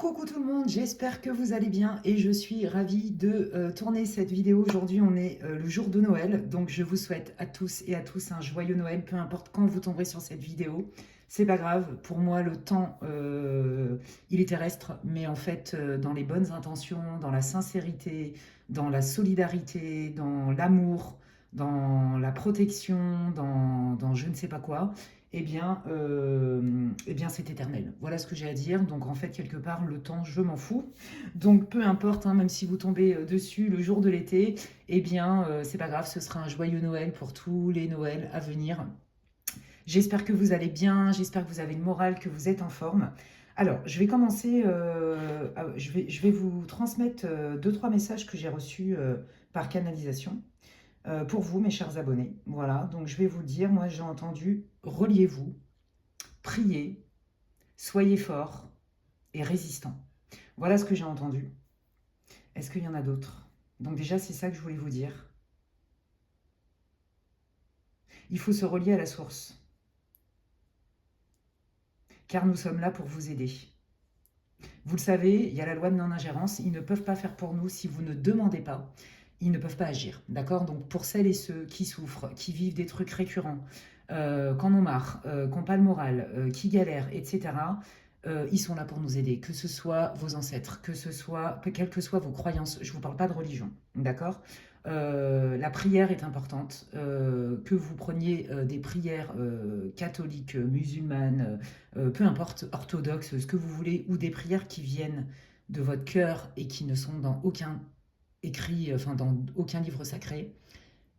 Coucou tout le monde, j'espère que vous allez bien et je suis ravie de tourner cette vidéo. Aujourd'hui, on est le jour de Noël, donc je vous souhaite à tous et à tous un joyeux Noël, peu importe quand vous tomberez sur cette vidéo. C'est pas grave, pour moi le temps, il est terrestre, mais en fait, dans les bonnes intentions, dans la sincérité, dans la solidarité, dans l'amour, dans la protection, dans je ne sais pas quoi, eh bien c'est éternel. Voilà ce que j'ai à dire. Donc en fait, quelque part, le temps, je m'en fous. Donc peu importe, hein, même si vous tombez dessus le jour de l'été, c'est pas grave, ce sera un joyeux Noël pour tous les Noëls à venir. J'espère que vous allez bien, j'espère que vous avez le moral, que vous êtes en forme. Alors, je vais commencer, je vais vous transmettre deux, trois messages que j'ai reçus par canalisation pour vous, mes chers abonnés. Voilà, donc je vais vous dire, moi j'ai entendu, reliez-vous, priez, soyez forts et résistants. Voilà ce que j'ai entendu. Est-ce qu'il y en a d'autres? Donc déjà, c'est ça que je voulais vous dire. Il faut se relier à la source, car nous sommes là pour vous aider. Vous le savez, il y a la loi de non-ingérence, ils ne peuvent pas faire pour nous si vous ne demandez pas. Ils ne peuvent pas agir, d'accord? Donc pour celles et ceux qui souffrent, qui vivent des trucs récurrents, qui en ont marre, qui n'ont pas le moral, qui galèrent, etc., ils sont là pour nous aider, que ce soit vos ancêtres, que ce soit, quelles que soient vos croyances. Je ne vous parle pas de religion, d'accord? La prière est importante, que vous preniez des prières catholiques, musulmanes, peu importe, orthodoxes, ce que vous voulez, ou des prières qui viennent de votre cœur et qui ne sont dans aucun écrit, enfin dans aucun livre sacré,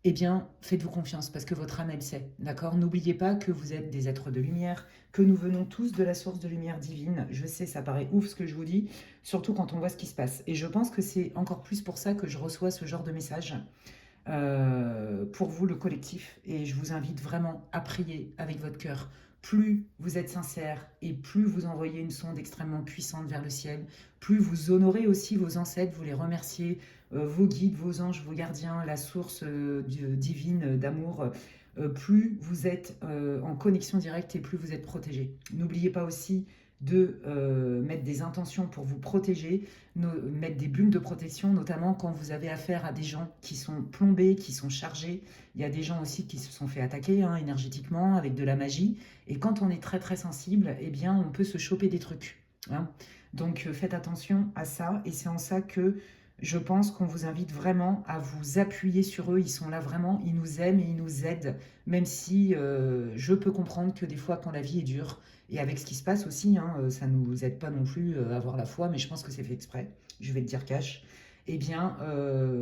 eh bien, faites-vous confiance parce que votre âme, elle sait, d'accord? N'oubliez pas que vous êtes des êtres de lumière, que nous venons tous de la source de lumière divine. Je sais, ça paraît ouf ce que je vous dis, surtout quand on voit ce qui se passe. Et je pense que c'est encore plus pour ça que je reçois ce genre de message pour vous, le collectif. Et je vous invite vraiment à prier avec votre cœur. Plus vous êtes sincère et plus vous envoyez une sonde extrêmement puissante vers le ciel, plus vous honorez aussi vos ancêtres, vous les remerciez, vos guides, vos anges, vos gardiens, la source divine d'amour, plus vous êtes en connexion directe et plus vous êtes protégé. N'oubliez pas aussi de mettre des intentions pour vous protéger, mettre des bulles de protection, notamment quand vous avez affaire à des gens qui sont plombés, qui sont chargés. Il y a des gens aussi qui se sont fait attaquer hein, énergétiquement avec de la magie. Et quand on est très très sensible, eh bien on peut se choper des trucs. Hein. Donc faites attention à ça. Et c'est en ça que je pense qu'on vous invite vraiment à vous appuyer sur eux. Ils sont là vraiment, ils nous aiment et ils nous aident. Même si je peux comprendre que des fois quand la vie est dure, et avec ce qui se passe aussi, hein, ça ne nous aide pas non plus à avoir la foi, mais je pense que c'est fait exprès, je vais le dire cash, eh bien,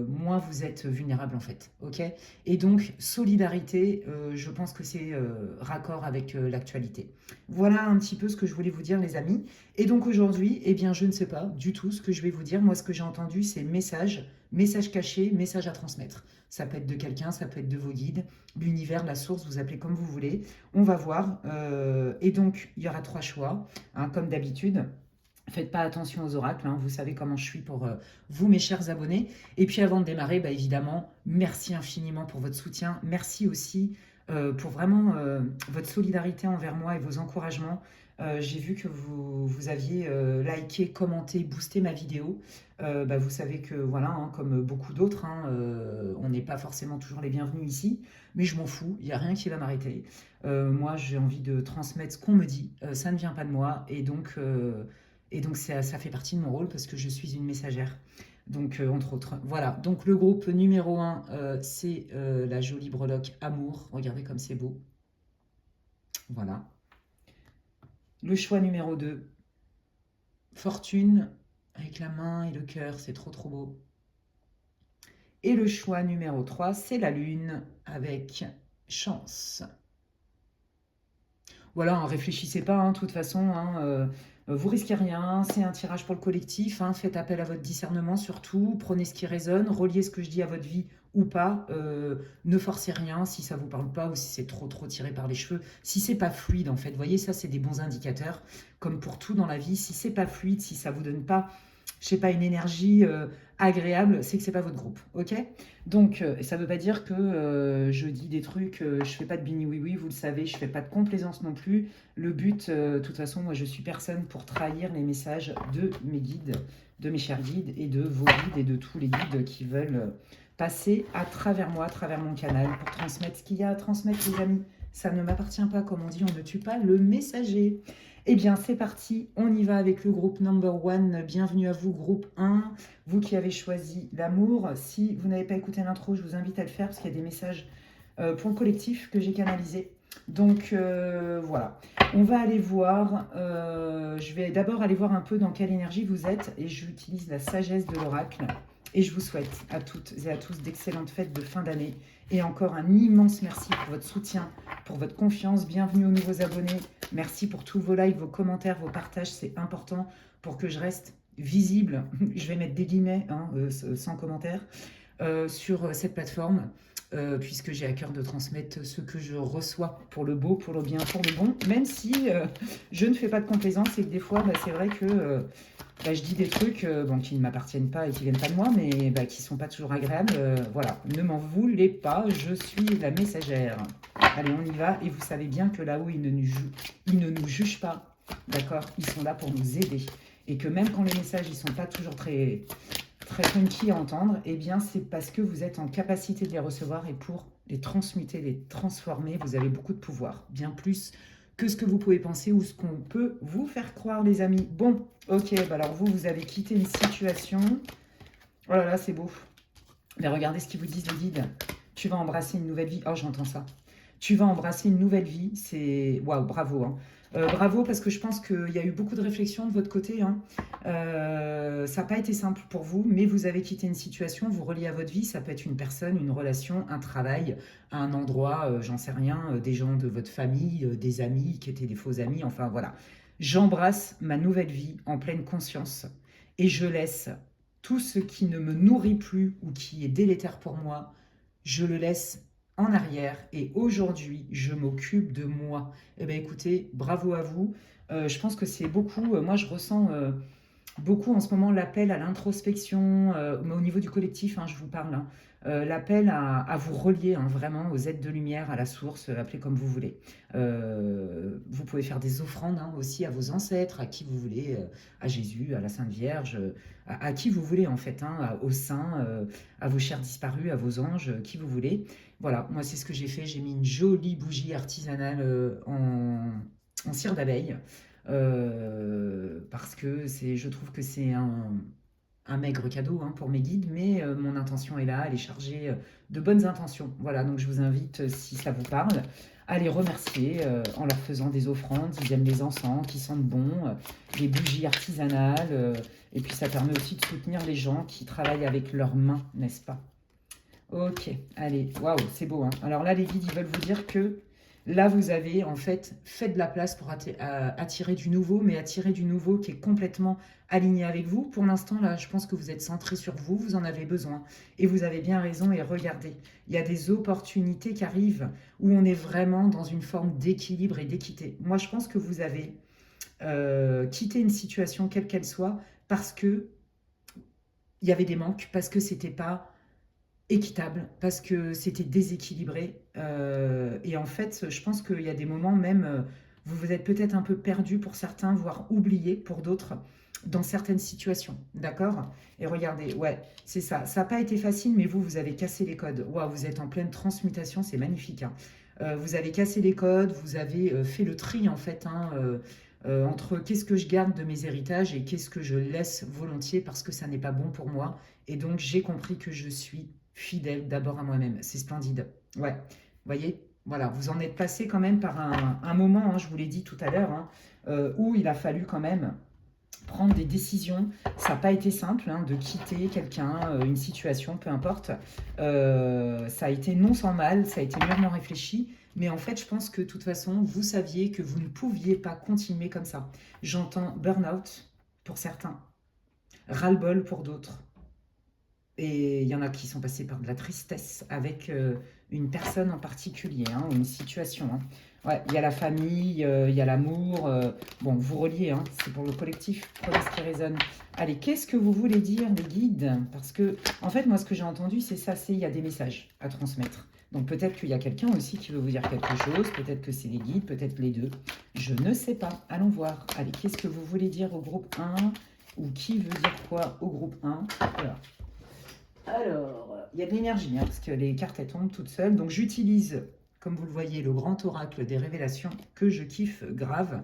moins vous êtes vulnérable en fait, ok? Et donc, solidarité, je pense que c'est raccord avec l'actualité. Voilà un petit peu ce que je voulais vous dire, les amis. Et donc aujourd'hui, eh bien, je ne sais pas du tout ce que je vais vous dire. Moi, ce que j'ai entendu, c'est message caché, message à transmettre. Ça peut être de quelqu'un, ça peut être de vos guides, l'univers, la source, vous appelez comme vous voulez. On va voir. Et donc, il y aura trois choix, hein, comme d'habitude. Faites pas attention aux oracles, hein, vous savez comment je suis pour vous, mes chers abonnés. Et puis avant de démarrer, bah, évidemment, merci infiniment pour votre soutien. Merci aussi pour vraiment votre solidarité envers moi et vos encouragements. J'ai vu que vous aviez liké, commenté, boosté ma vidéo. Bah, vous savez que voilà, hein, comme beaucoup d'autres, hein, on n'est pas forcément toujours les bienvenus ici, mais je m'en fous, il n'y a rien qui va m'arrêter. Moi, j'ai envie de transmettre ce qu'on me dit, ça ne vient pas de moi, et donc ça fait partie de mon rôle parce que je suis une messagère. Donc, entre autres. Voilà. Donc, le groupe numéro un, c'est la jolie breloque Amour. Regardez comme c'est beau. Voilà. Le choix numéro 2, Fortune, avec la main et le cœur. C'est trop, trop beau. Et le choix numéro 3, c'est la Lune, avec Chance. Voilà, hein, réfléchissez pas, hein, de toute façon, hein, vous risquez rien, c'est un tirage pour le collectif, hein, faites appel à votre discernement surtout, prenez ce qui résonne, reliez ce que je dis à votre vie ou pas, ne forcez rien si ça vous parle pas ou si c'est trop trop tiré par les cheveux, si c'est pas fluide en fait, vous voyez, ça c'est des bons indicateurs, comme pour tout dans la vie, si c'est pas fluide, si ça vous donne pas je sais pas, une énergie agréable, c'est que c'est pas votre groupe, ok? Donc, ça veut pas dire que je dis des trucs, je fais pas de bini oui oui, vous le savez, je fais pas de complaisance non plus. Le but, de toute façon, moi je suis personne pour trahir les messages de mes guides, de mes chers guides et de vos guides et de tous les guides qui veulent passer à travers moi, à travers mon canal pour transmettre ce qu'il y a à transmettre, les amis. Ça ne m'appartient pas, comme on dit, on ne tue pas le messager. Eh bien, c'est parti, on y va avec le groupe number one. Bienvenue à vous, groupe 1. Vous qui avez choisi l'amour. Si vous n'avez pas écouté l'intro, je vous invite à le faire parce qu'il y a des messages pour le collectif que j'ai canalisé. Donc, voilà. On va aller voir, je vais d'abord aller voir un peu dans quelle énergie vous êtes et j'utilise la sagesse de l'oracle. Et je vous souhaite à toutes et à tous d'excellentes fêtes de fin d'année. Et encore un immense merci pour votre soutien, pour votre confiance. Bienvenue aux nouveaux abonnés. Merci pour tous vos likes, vos commentaires, vos partages. C'est important pour que je reste visible. Je vais mettre des guillemets, hein, sans commentaire, sur cette plateforme. Puisque j'ai à cœur de transmettre ce que je reçois pour le beau, pour le bien, pour le bon. Même si je ne fais pas de complaisance et que des fois, c'est vrai que... je dis des trucs qui ne m'appartiennent pas et qui ne viennent pas de moi, mais qui ne sont pas toujours agréables. Voilà, ne m'en voulez pas, je suis la messagère. Allez, on y va. Et vous savez bien que là-haut, ils ne nous jugent pas. D'accord? Ils sont là pour nous aider. Et que même quand les messages, ils ne sont pas toujours très, très funky à entendre, eh bien, c'est parce que vous êtes en capacité de les recevoir et pour les transmuter, les transformer, vous avez beaucoup de pouvoir. Bien plus que ce que vous pouvez penser ou ce qu'on peut vous faire croire, les amis. Bon, ok, alors vous avez quitté une situation. Oh là là, c'est beau. Mais regardez ce qu'ils vous disent, les guides. Tu vas embrasser une nouvelle vie. Oh, j'entends ça. Tu vas embrasser une nouvelle vie. C'est... Waouh, bravo. Hein. Bravo, parce que je pense qu'il y a eu beaucoup de réflexions de votre côté. Hein. Ça n'a pas été simple pour vous, mais vous avez quitté une situation, vous reliez à votre vie. Ça peut être une personne, une relation, un travail, un endroit, j'en sais rien, des gens de votre famille, des amis qui étaient des faux amis. Enfin, voilà. J'embrasse ma nouvelle vie en pleine conscience et je laisse tout ce qui ne me nourrit plus ou qui est délétère pour moi, je le laisse en arrière et aujourd'hui, je m'occupe de moi. Eh bien, écoutez, bravo à vous. Je pense que c'est beaucoup, moi je ressens beaucoup en ce moment l'appel à l'introspection, mais au niveau du collectif, hein, je vous parle, hein, l'appel à vous relier hein, vraiment aux aides de lumière, à la source, appelez comme vous voulez. Vous pouvez faire des offrandes hein, aussi à vos ancêtres, à qui vous voulez, à Jésus, à la Sainte Vierge, à qui vous voulez en fait, hein, aux saints, à vos chers disparus, à vos anges, qui vous voulez. Voilà, moi c'est ce que j'ai fait, j'ai mis une jolie bougie artisanale en cire d'abeille. Parce que je trouve que c'est un maigre cadeau hein, pour mes guides, mais mon intention est là, elle est chargée de bonnes intentions. Voilà, donc je vous invite, si ça vous parle, à les remercier en leur faisant des offrandes. Ils aiment les encens qui sentent bon, les bougies artisanales, et puis ça permet aussi de soutenir les gens qui travaillent avec leurs mains, n'est-ce pas? Ok, allez, waouh, c'est beau. Hein. Alors là, les guides, ils veulent vous dire que là, vous avez en fait de la place pour attirer du nouveau, mais attirer du nouveau qui est complètement aligné avec vous. Pour l'instant, là, je pense que vous êtes centré sur vous, vous en avez besoin. Et vous avez bien raison, et regardez, il y a des opportunités qui arrivent où on est vraiment dans une forme d'équilibre et d'équité. Moi, je pense que vous avez quitté une situation, quelle qu'elle soit, parce que il y avait des manques, parce que c'était pas équitable parce que c'était déséquilibré. Et en fait, je pense qu'il y a des moments même, vous vous êtes peut-être un peu perdu pour certains, voire oublié pour d'autres, dans certaines situations. D'accord? Et regardez, ouais, c'est ça. Ça n'a pas été facile, mais vous avez cassé les codes. Waouh, vous êtes en pleine transmutation, c'est magnifique. Hein. Vous avez cassé les codes, vous avez fait le tri en fait. Hein, entre qu'est-ce que je garde de mes héritages et qu'est-ce que je laisse volontiers parce que ça n'est pas bon pour moi. Et donc, j'ai compris que je suis fidèle d'abord à moi-même. C'est splendide. Ouais, vous voyez, voilà, vous en êtes passé quand même par un moment, hein, je vous l'ai dit tout à l'heure, hein, où il a fallu quand même prendre des décisions. Ça n'a pas été simple hein, de quitter quelqu'un, une situation, peu importe. Ça a été non sans mal, ça a été mûrement réfléchi. Mais en fait, je pense que de toute façon, vous saviez que vous ne pouviez pas continuer comme ça. J'entends burn-out pour certains, ras-le-bol pour d'autres. Et il y en a qui sont passés par de la tristesse avec une personne en particulier, hein, ou une situation. Hein. Ouais, il y a la famille, il y a l'amour. Bon, vous reliez, hein, c'est pour le collectif. Prenez ce qui résonne. Allez, qu'est-ce que vous voulez dire, les guides? Parce que, en fait, moi, ce que j'ai entendu, c'est ça, c'est il y a des messages à transmettre. Donc peut-être qu'il y a quelqu'un aussi qui veut vous dire quelque chose, peut-être que c'est les guides, peut-être les deux. Je ne sais pas. Allons voir. Allez, qu'est-ce que vous voulez dire au groupe 1? Ou qui veut dire quoi au groupe 1? Alors, il y a de l'énergie, hein, parce que les cartes, elles tombent toutes seules. Donc j'utilise, comme vous le voyez, le grand oracle des révélations que je kiffe grave.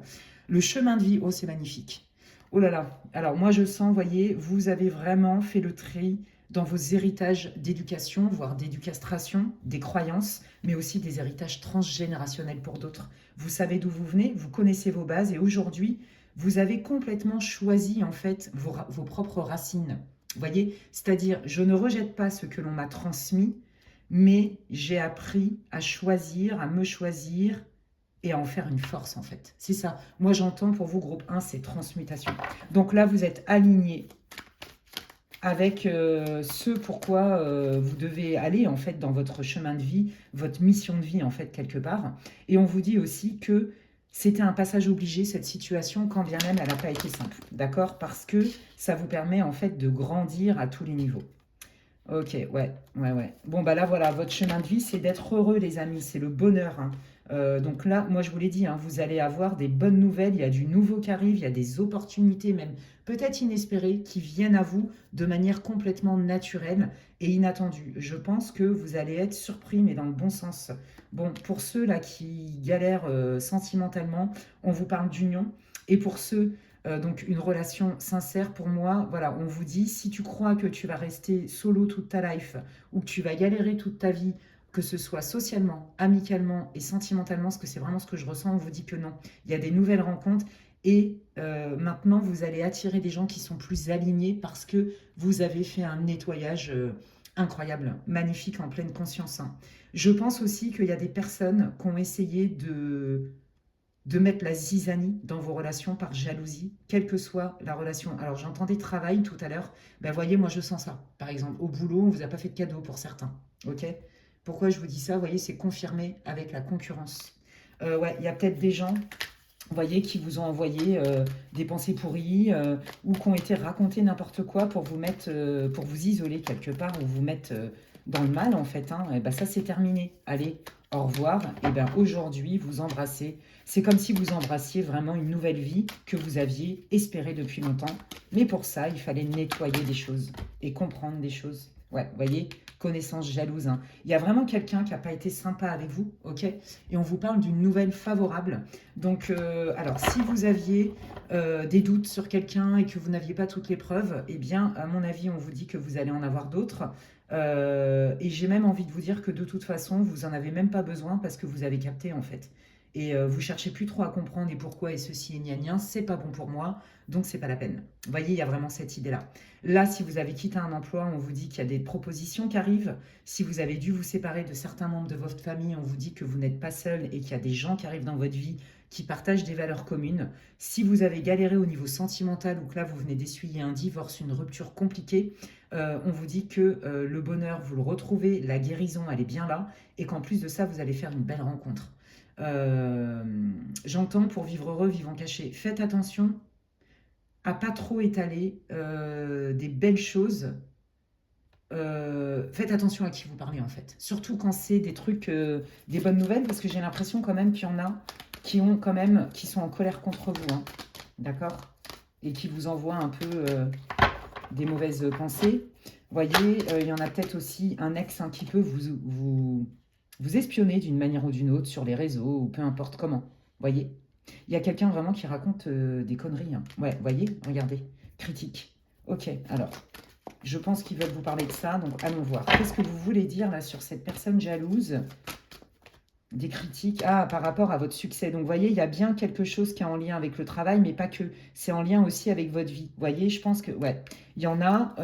Le chemin de vie, oh c'est magnifique. Oh là là, alors moi je sens, voyez, vous avez vraiment fait le tri dans vos héritages d'éducation, voire d'éducastration, des croyances, mais aussi des héritages transgénérationnels pour d'autres. Vous savez d'où vous venez, vous connaissez vos bases et aujourd'hui, vous avez complètement choisi en fait vos propres racines. Vous voyez, c'est-à-dire, je ne rejette pas ce que l'on m'a transmis, mais j'ai appris à choisir, à me choisir et à en faire une force en fait. C'est ça. Moi j'entends pour vous, groupe 1, c'est transmutation. Donc là, vous êtes alignés avec ce pourquoi vous devez aller en fait dans votre chemin de vie, votre mission de vie en fait quelque part. Et on vous dit aussi que c'était un passage obligé cette situation quand bien même elle n'a pas été simple, d'accord? Parce que ça vous permet en fait de grandir à tous les niveaux. Ok, ouais. Bon, bah là, voilà, votre chemin de vie, c'est d'être heureux, les amis, c'est le bonheur, hein. Donc là, moi, je vous l'ai dit, hein, vous allez avoir des bonnes nouvelles, il y a du nouveau qui arrive, il y a des opportunités, même peut-être inespérées, qui viennent à vous de manière complètement naturelle et inattendue. Je pense que vous allez être surpris, mais dans le bon sens. Bon, pour ceux-là qui galèrent sentimentalement, on vous parle d'union. Et pour ceux donc une relation sincère pour moi, voilà, on vous dit, si tu crois que tu vas rester solo toute ta life ou que tu vas galérer toute ta vie, que ce soit socialement, amicalement et sentimentalement, parce que c'est vraiment ce que je ressens, on vous dit que non. Il y a des nouvelles rencontres et maintenant vous allez attirer des gens qui sont plus alignés parce que vous avez fait un nettoyage incroyable, magnifique, en pleine conscience, hein. Je pense aussi qu'il y a des personnes qui ont essayé de mettre la zizanie dans vos relations par jalousie, quelle que soit la relation. Alors j'entendais travail tout à l'heure, ben voyez, moi je sens ça. Par exemple, au boulot, on vous a pas fait de cadeau pour certains, ok? Pourquoi je vous dis ça? Vous voyez, c'est confirmé avec la concurrence. Ouais, il y a peut-être des gens, vous voyez, qui vous ont envoyé des pensées pourries ou qui ont été racontés n'importe quoi pour vous mettre, pour vous isoler quelque part ou vous mettre dans le mal en fait, hein. Et ben ça c'est terminé. Allez, au revoir. Et ben aujourd'hui vous embrassez. C'est comme si vous embrassiez vraiment une nouvelle vie que vous aviez espérée depuis longtemps. Mais pour ça, il fallait nettoyer des choses et comprendre des choses. Ouais, vous voyez, connaissance jalouse, hein. Il y a vraiment quelqu'un qui n'a pas été sympa avec vous, ok? Et on vous parle d'une nouvelle favorable. Donc, alors, si vous aviez des doutes sur quelqu'un et que vous n'aviez pas toutes les preuves, eh bien, à mon avis, on vous dit que vous allez en avoir d'autres. Et j'ai même envie de vous dire que de toute façon, vous n'en avez même pas besoin parce que vous avez capté, en fait. Et vous cherchez plus trop à comprendre et pourquoi et ceci et gna gna, c'est pas bon pour moi, donc c'est pas la peine. Vous voyez, il y a vraiment cette idée-là. Là, si vous avez quitté un emploi, on vous dit qu'il y a des propositions qui arrivent. Si vous avez dû vous séparer de certains membres de votre famille, on vous dit que vous n'êtes pas seul et qu'il y a des gens qui arrivent dans votre vie qui partagent des valeurs communes. Si vous avez galéré au niveau sentimental ou que là, vous venez d'essuyer un divorce, une rupture compliquée, on vous dit que le bonheur, vous le retrouvez, la guérison, elle est bien là et qu'en plus de ça, vous allez faire une belle rencontre. J'entends pour vivre heureux, vivant caché. Faites attention à pas trop étaler des belles choses. Faites attention à qui vous parlez en fait. Surtout quand c'est des trucs, des bonnes nouvelles, parce que j'ai l'impression quand même qu'il y en a qui sont en colère contre vous, hein. D'accord? Et qui vous envoient un peu des mauvaises pensées. Vous voyez, il y en a peut-être aussi un ex hein, qui peut vous espionner d'une manière ou d'une autre sur les réseaux ou peu importe comment. Voyez, il y a quelqu'un vraiment qui raconte des conneries, hein. Ouais, voyez, regardez, critique. Ok, alors, je pense qu'ils veulent vous parler de ça, donc allons voir. Qu'est-ce que vous voulez dire là sur cette personne jalouse? Des critiques, ah, par rapport à votre succès. Donc, vous voyez, il y a bien quelque chose qui est en lien avec le travail, mais pas que. C'est en lien aussi avec votre vie. Vous voyez, je pense que, ouais, il y en a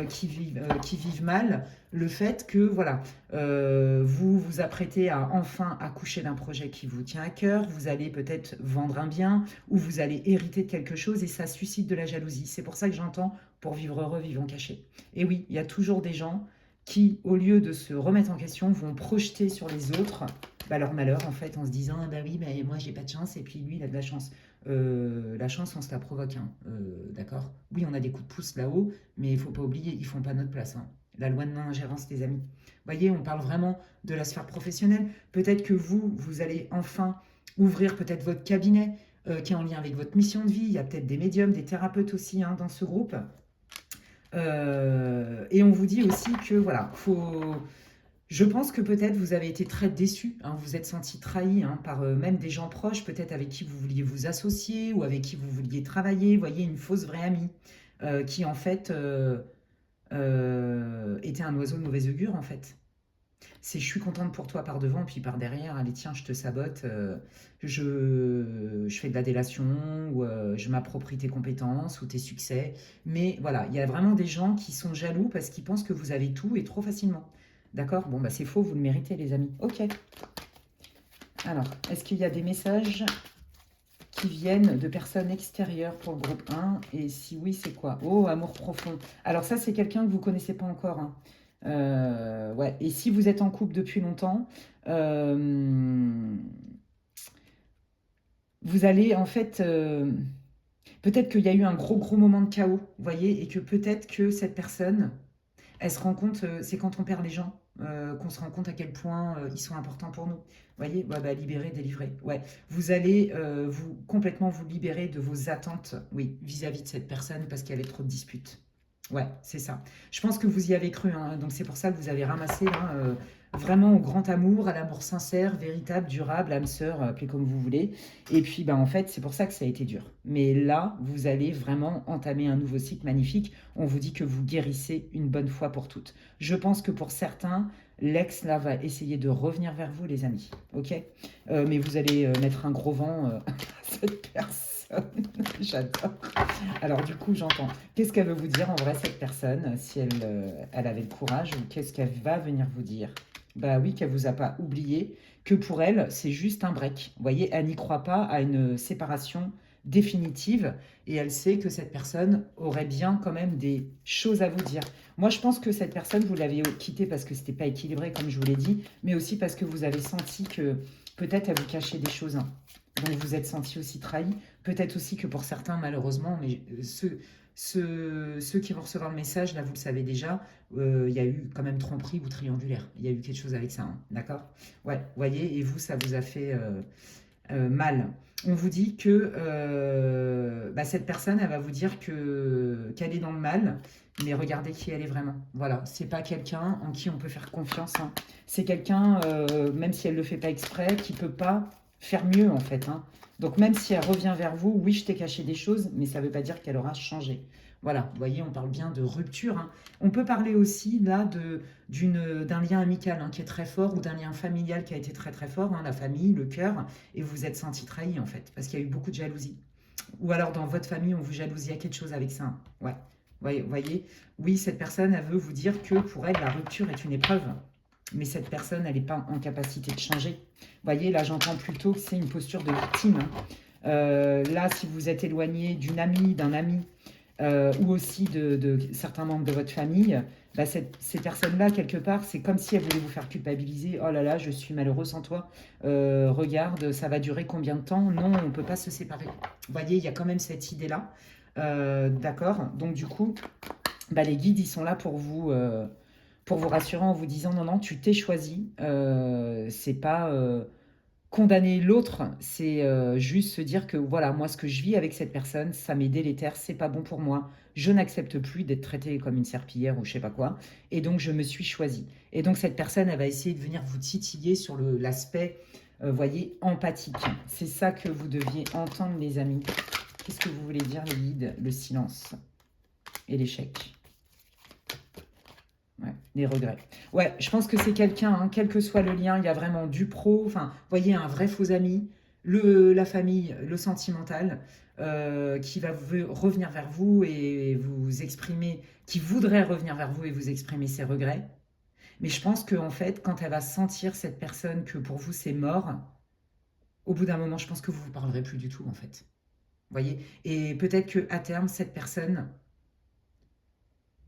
qui vivent mal le fait que, voilà, vous vous apprêtez à enfin accoucher d'un projet qui vous tient à cœur, vous allez peut-être vendre un bien, ou vous allez hériter de quelque chose, et ça suscite de la jalousie. C'est pour ça que j'entends pour vivre heureux, vivons cachés. Et oui, il y a toujours des gens qui, au lieu de se remettre en question, vont projeter sur les autres leur malheur, en fait, en se disant, ah bah oui, mais moi j'ai pas de chance, et puis lui il a de la chance. La chance, on se la provoque, hein, d'accord? Oui, on a des coups de pouce là-haut, mais il faut pas oublier, ils font pas notre place, hein. La loi de non-ingérence, les amis. Vous voyez, on parle vraiment de la sphère professionnelle. Peut-être que vous allez enfin ouvrir peut-être votre cabinet qui est en lien avec votre mission de vie. Il y a peut-être des médiums, des thérapeutes aussi hein, dans ce groupe. Et on vous dit aussi que voilà, je pense que peut-être vous avez été très déçu, hein, vous vous êtes senti trahi hein, par même des gens proches, peut-être avec qui vous vouliez vous associer ou avec qui vous vouliez travailler. Vous voyez, une fausse vraie amie qui en fait était un oiseau de mauvais augure en fait. C'est je suis contente pour toi par devant, puis par derrière, allez tiens, je te sabote, je fais de la délation, ou je m'approprie tes compétences ou tes succès. Mais voilà, il y a vraiment des gens qui sont jaloux parce qu'ils pensent que vous avez tout et trop facilement. D'accord? Bon, bah c'est faux, vous le méritez les amis. Ok. Alors, est-ce qu'il y a des messages qui viennent de personnes extérieures pour le groupe 1? Et si oui, c'est quoi? Oh, amour profond. Alors ça, c'est quelqu'un que vous ne connaissez pas encore, hein. Ouais. Et si vous êtes en couple depuis longtemps, vous allez en fait... peut-être qu'il y a eu un gros moment de chaos, vous voyez, et que peut-être que cette personne, elle se rend compte, c'est quand on perd les gens qu'on se rend compte à quel point ils sont importants pour nous. Vous voyez, ouais, bah, libérer, délivrer. Ouais, vous allez complètement vous libérer de vos attentes, oui, vis-à-vis de cette personne parce qu'il y avait trop de disputes. Ouais, c'est ça. Je pense que vous y avez cru, hein, donc c'est pour ça que vous avez ramassé hein, vraiment au grand amour, à l'amour sincère, véritable, durable, âme sœur, appelez comme vous voulez. Et puis, bah, en fait, c'est pour ça que ça a été dur. Mais là, vous allez vraiment entamer un nouveau cycle magnifique. On vous dit que vous guérissez une bonne fois pour toutes. Je pense que pour certains, l'ex là va essayer de revenir vers vous, les amis. Ok. Mais vous allez mettre un gros vent à cette personne. J'adore. Alors du coup, j'entends. Qu'est-ce qu'elle veut vous dire en vrai, cette personne, si elle avait le courage, ou qu'est-ce qu'elle va venir vous dire? Bah oui, qu'elle vous a pas oublié, que pour elle, c'est juste un break. Vous voyez, elle n'y croit pas à une séparation définitive, et elle sait que cette personne aurait bien quand même des choses à vous dire. Moi, je pense que cette personne, vous l'avez quittée parce que c'était pas équilibré, comme je vous l'ai dit, mais aussi parce que vous avez senti que peut-être elle vous cachait des choses, hein. Donc vous êtes senti aussi trahi. Peut-être aussi que pour certains, malheureusement, mais ceux qui vont recevoir le message, là, vous le savez déjà, il y a eu quand même tromperie ou triangulaire. Il y a eu quelque chose avec ça, hein, d'accord? Ouais, vous voyez, et vous, ça vous a fait mal. On vous dit que bah, cette personne, elle va vous dire qu'elle est dans le mal, mais regardez qui elle est vraiment. Voilà, c'est pas quelqu'un en qui on peut faire confiance, hein. C'est quelqu'un, même si elle le fait pas exprès, qui peut pas faire mieux en fait, hein. Donc même si elle revient vers vous, oui, je t'ai caché des choses, mais ça ne veut pas dire qu'elle aura changé. Voilà, vous voyez, on parle bien de rupture, hein. On peut parler aussi là d'un lien amical hein, qui est très fort ou d'un lien familial qui a été très très fort, hein, la famille, le cœur, et vous vous êtes senti trahi en fait, parce qu'il y a eu beaucoup de jalousie. Ou alors dans votre famille, on vous jalousie à quelque chose avec ça, hein. Ouais, voyez, oui, cette personne, elle veut vous dire que pour elle, la rupture est une épreuve. Mais cette personne, elle n'est pas en capacité de changer. Vous voyez, là, j'entends plutôt que c'est une posture de victime, hein. Là, si vous êtes éloigné d'une amie, d'un ami, ou aussi de certains membres de votre famille, bah, ces personnes-là, quelque part, c'est comme si elles voulaient vous faire culpabiliser. Oh là là, je suis malheureux sans toi. Regarde, ça va durer combien de temps? Non, on ne peut pas se séparer. Vous voyez, il y a quand même cette idée-là. D'accord. Donc, du coup, bah, les guides, ils sont là pour vous rassurer en vous disant non, non, tu t'es choisi. C'est pas condamner l'autre, c'est juste se dire que voilà, moi, ce que je vis avec cette personne, ça m'est délétère, c'est pas bon pour moi. Je n'accepte plus d'être traitée comme une serpillière ou je sais pas quoi. Et donc, je me suis choisie. Et donc, cette personne, elle va essayer de venir vous titiller sur l'aspect, voyez, empathique. C'est ça que vous deviez entendre, les amis. Qu'est-ce que vous voulez dire, les guides? Le silence et l'échec. Ouais, les regrets. Ouais, je pense que c'est quelqu'un, hein, quel que soit le lien, il y a vraiment du pro, enfin, vous voyez, un vrai faux ami, la famille, le sentimental, qui va revenir vers vous et vous exprimer, qui voudrait revenir vers vous et vous exprimer ses regrets. Mais je pense qu'en fait, quand elle va sentir cette personne que pour vous c'est mort, au bout d'un moment, je pense que vous ne vous parlerez plus du tout, en fait. Vous voyez? Et peut-être qu'à terme, cette personne,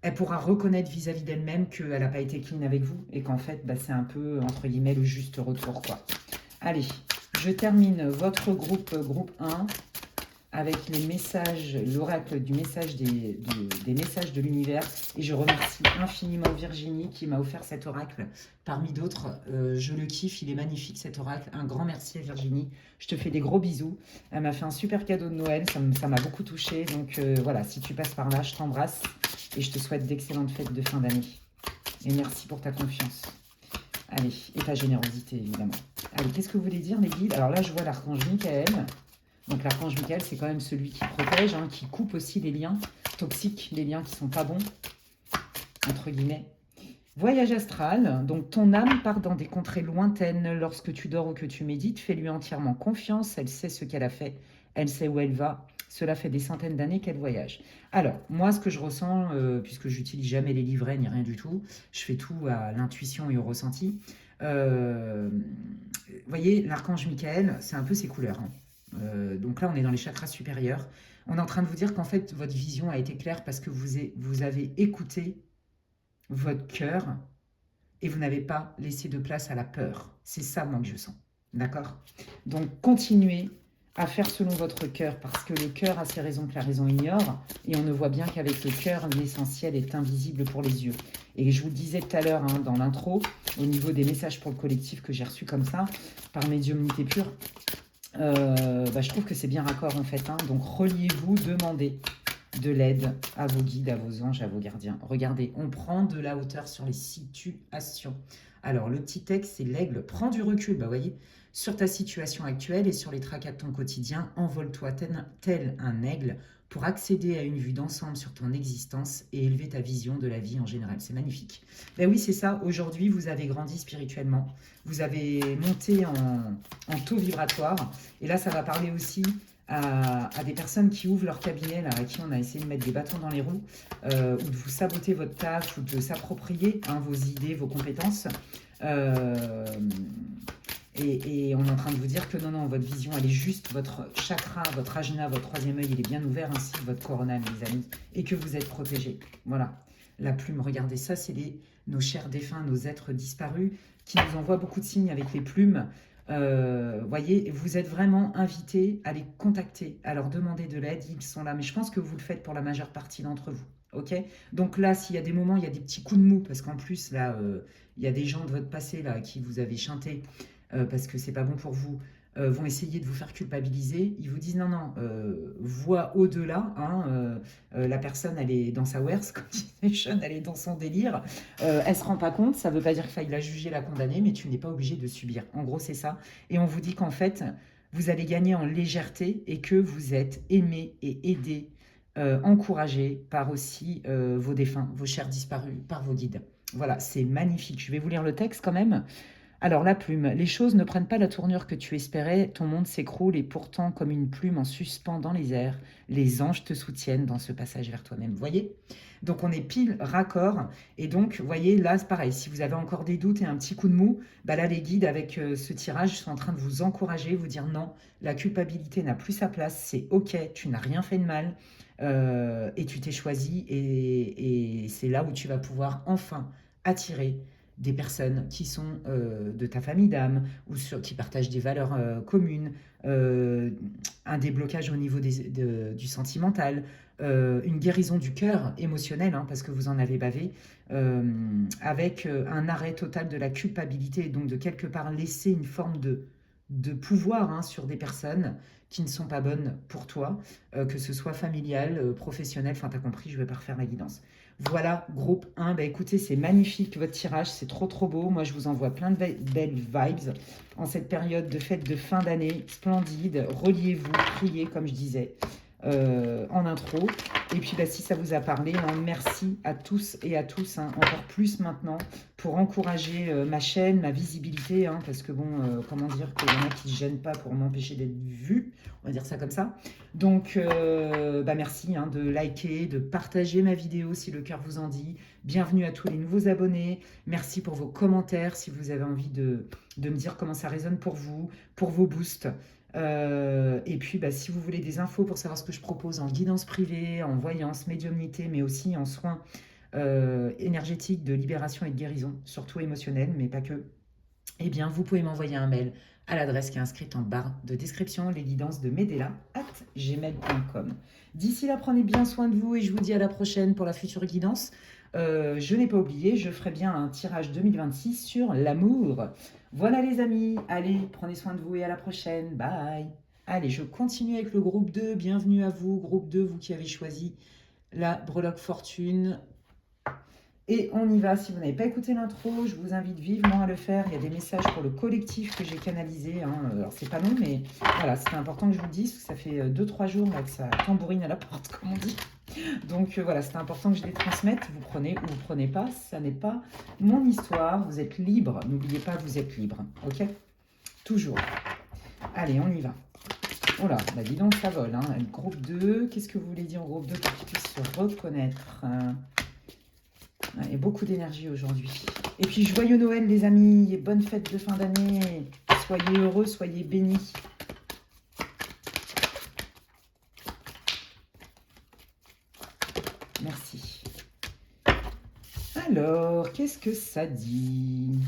elle pourra reconnaître vis-à-vis d'elle-même qu'elle n'a pas été clean avec vous et qu'en fait, bah, c'est un peu, entre guillemets, le juste retour, quoi. Allez, je termine votre groupe 1, avec les messages, l'oracle du message des messages de l'univers. Et je remercie infiniment Virginie qui m'a offert cet oracle parmi d'autres. Je le kiffe, il est magnifique cet oracle. Un grand merci à Virginie. Je te fais des gros bisous. Elle m'a fait un super cadeau de Noël, ça m'a beaucoup touché. Donc voilà, si tu passes par là, je t'embrasse et je te souhaite d'excellentes fêtes de fin d'année. Et merci pour ta confiance. Allez, et ta générosité évidemment. Allez, qu'est-ce que vous voulez dire les guides? Alors là, je vois l'archange Michael. Donc l'archange Michael, c'est quand même celui qui protège, hein, qui coupe aussi les liens toxiques, les liens qui ne sont pas bons, entre guillemets. Voyage astral, donc ton âme part dans des contrées lointaines lorsque tu dors ou que tu médites. Fais-lui entièrement confiance, elle sait ce qu'elle a fait, elle sait où elle va. Cela fait des centaines d'années qu'elle voyage. Alors, moi, ce que je ressens, puisque je n'utilise jamais les livrets ni rien du tout, je fais tout à l'intuition et au ressenti. Vous voyez, l'archange Michael, c'est un peu ses couleurs, hein. Donc là, on est dans les chakras supérieurs. On est en train de vous dire qu'en fait, votre vision a été claire parce que vous avez écouté votre cœur et vous n'avez pas laissé de place à la peur. C'est ça, moi, que je sens. D'accord? Donc, continuez à faire selon votre cœur parce que le cœur a ses raisons que la raison ignore et on ne voit bien qu'avec le cœur, l'essentiel est invisible pour les yeux. Et je vous le disais tout à l'heure hein, dans l'intro, au niveau des messages pour le collectif que j'ai reçus comme ça, par médiumnité pure, je trouve que c'est bien raccord en fait. Hein. Donc reliez-vous, demandez de l'aide à vos guides, à vos anges, à vos gardiens. Regardez, on prend de la hauteur sur les situations. Alors le petit texte, c'est l'aigle. Prends du recul, bah voyez, sur ta situation actuelle et sur les tracas de ton quotidien. Envole-toi tel un aigle pour accéder à une vue d'ensemble sur ton existence et élever ta vision de la vie en général. C'est magnifique. Ben oui, c'est ça. Aujourd'hui, vous avez grandi spirituellement. Vous avez monté en taux vibratoire. Et là, ça va parler aussi à des personnes qui ouvrent leur cabinet, là, à qui on a essayé de mettre des bâtons dans les roues, ou de vous saboter votre tâche, ou de s'approprier hein, vos idées, vos compétences. Et on est en train de vous dire que non, non, votre vision, elle est juste, votre chakra, votre ajna, votre troisième œil, il est bien ouvert, ainsi que votre coronal, les amis, et que vous êtes protégés. Voilà. La plume, regardez ça, c'est nos chers défunts, nos êtres disparus, qui nous envoient beaucoup de signes avec les plumes. Voyez, vous êtes vraiment invités à les contacter, à leur demander de l'aide, ils sont là. Mais je pense que vous le faites pour la majeure partie d'entre vous. Ok. Donc là, s'il y a des moments, il y a des petits coups de mou, parce qu'en plus, là, il y a des gens de votre passé là, qui vous avez chanté parce que c'est pas bon pour vous, vont essayer de vous faire culpabiliser. Ils vous disent non, non, vois au-delà. Hein, la personne, elle est dans sa wers, comme disait Sean, elle est dans son délire. Elle se rend pas compte. Ça veut pas dire qu'il faille la juger, la condamner, mais tu n'es pas obligé de subir. En gros, c'est ça. Et on vous dit qu'en fait, vous allez gagner en légèreté et que vous êtes aimé et aidé, encouragé par aussi vos défunts, vos chers disparus, par vos guides. Voilà, c'est magnifique. Je vais vous lire le texte quand même. Alors la plume, les choses ne prennent pas la tournure que tu espérais, ton monde s'écroule et pourtant comme une plume en suspens dans les airs, les anges te soutiennent dans ce passage vers toi-même. Vous voyez? Donc on est pile raccord et donc vous voyez là c'est pareil, si vous avez encore des doutes et un petit coup de mou, bah là les guides avec ce tirage sont en train de vous encourager, vous dire non, la culpabilité n'a plus sa place, c'est ok, tu n'as rien fait de mal et tu t'es choisi et c'est là où tu vas pouvoir enfin attirer des personnes qui sont de ta famille d'âme ou qui partagent des valeurs communes, un déblocage au niveau du sentimental, une guérison du cœur émotionnel, hein, parce que vous en avez bavé, avec un arrêt total de la culpabilité et donc de quelque part laisser une forme de pouvoir hein, sur des personnes qui ne sont pas bonnes pour toi, que ce soit familial, professionnel, enfin t'as compris, je vais pas refaire la guidance. Voilà, groupe 1, bah écoutez, c'est magnifique votre tirage, c'est trop trop beau. Moi, je vous envoie plein de belles vibes en cette période de fête de fin d'année, splendide. Reliez-vous, priez, comme je disais en intro. Et puis, bah, si ça vous a parlé, hein, merci à tous et à tous, hein, encore plus maintenant, pour encourager ma chaîne, ma visibilité, hein, parce que bon, comment dire qu'il y en a qui ne se gênent pas pour m'empêcher d'être vue, on va dire ça comme ça. Donc, bah merci hein, de liker, de partager ma vidéo si le cœur vous en dit. Bienvenue à tous les nouveaux abonnés. Merci pour vos commentaires si vous avez envie de me dire comment ça résonne pour vous, pour vos boosts. Et puis, bah, si vous voulez des infos pour savoir ce que je propose en guidance privée, en voyance, médiumnité, mais aussi en soins énergétique de libération et de guérison, surtout émotionnelle, mais pas que, eh bien, vous pouvez m'envoyer un mail à l'adresse qui est inscrite en barre de description, lesguidances@gmail.com. D'ici là, prenez bien soin de vous et je vous dis à la prochaine pour la future guidance. Je n'ai pas oublié, je ferai bien un tirage 2026 sur l'amour. Voilà les amis, allez, prenez soin de vous et à la prochaine, bye. Allez, je continue avec le groupe 2, bienvenue à vous, groupe 2, vous qui avez choisi la breloque fortune. Et on y va, si vous n'avez pas écouté l'intro, je vous invite vivement à le faire. Il y a des messages pour le collectif que j'ai canalisé. Hein. Alors, c'est pas long, mais voilà, c'était important que je vous le dise, parce que ça fait 2-3 jours là, que ça tambourine à la porte, comme on dit. Donc voilà, c'était important que je les transmette. Vous prenez ou vous prenez pas, ça n'est pas mon histoire. Vous êtes libre. N'oubliez pas, vous êtes libre. Ok? Toujours. Allez, on y va. Oh là, bah dis donc, ça vole. Hein. Le groupe 2, qu'est-ce que vous voulez dire au groupe 2 pour qu'ils puissent se reconnaître? Il y a beaucoup d'énergie aujourd'hui. Et puis, joyeux Noël, les amis, et bonne fête de fin d'année. Soyez heureux, soyez bénis. Merci. Alors, qu'est-ce que ça dit?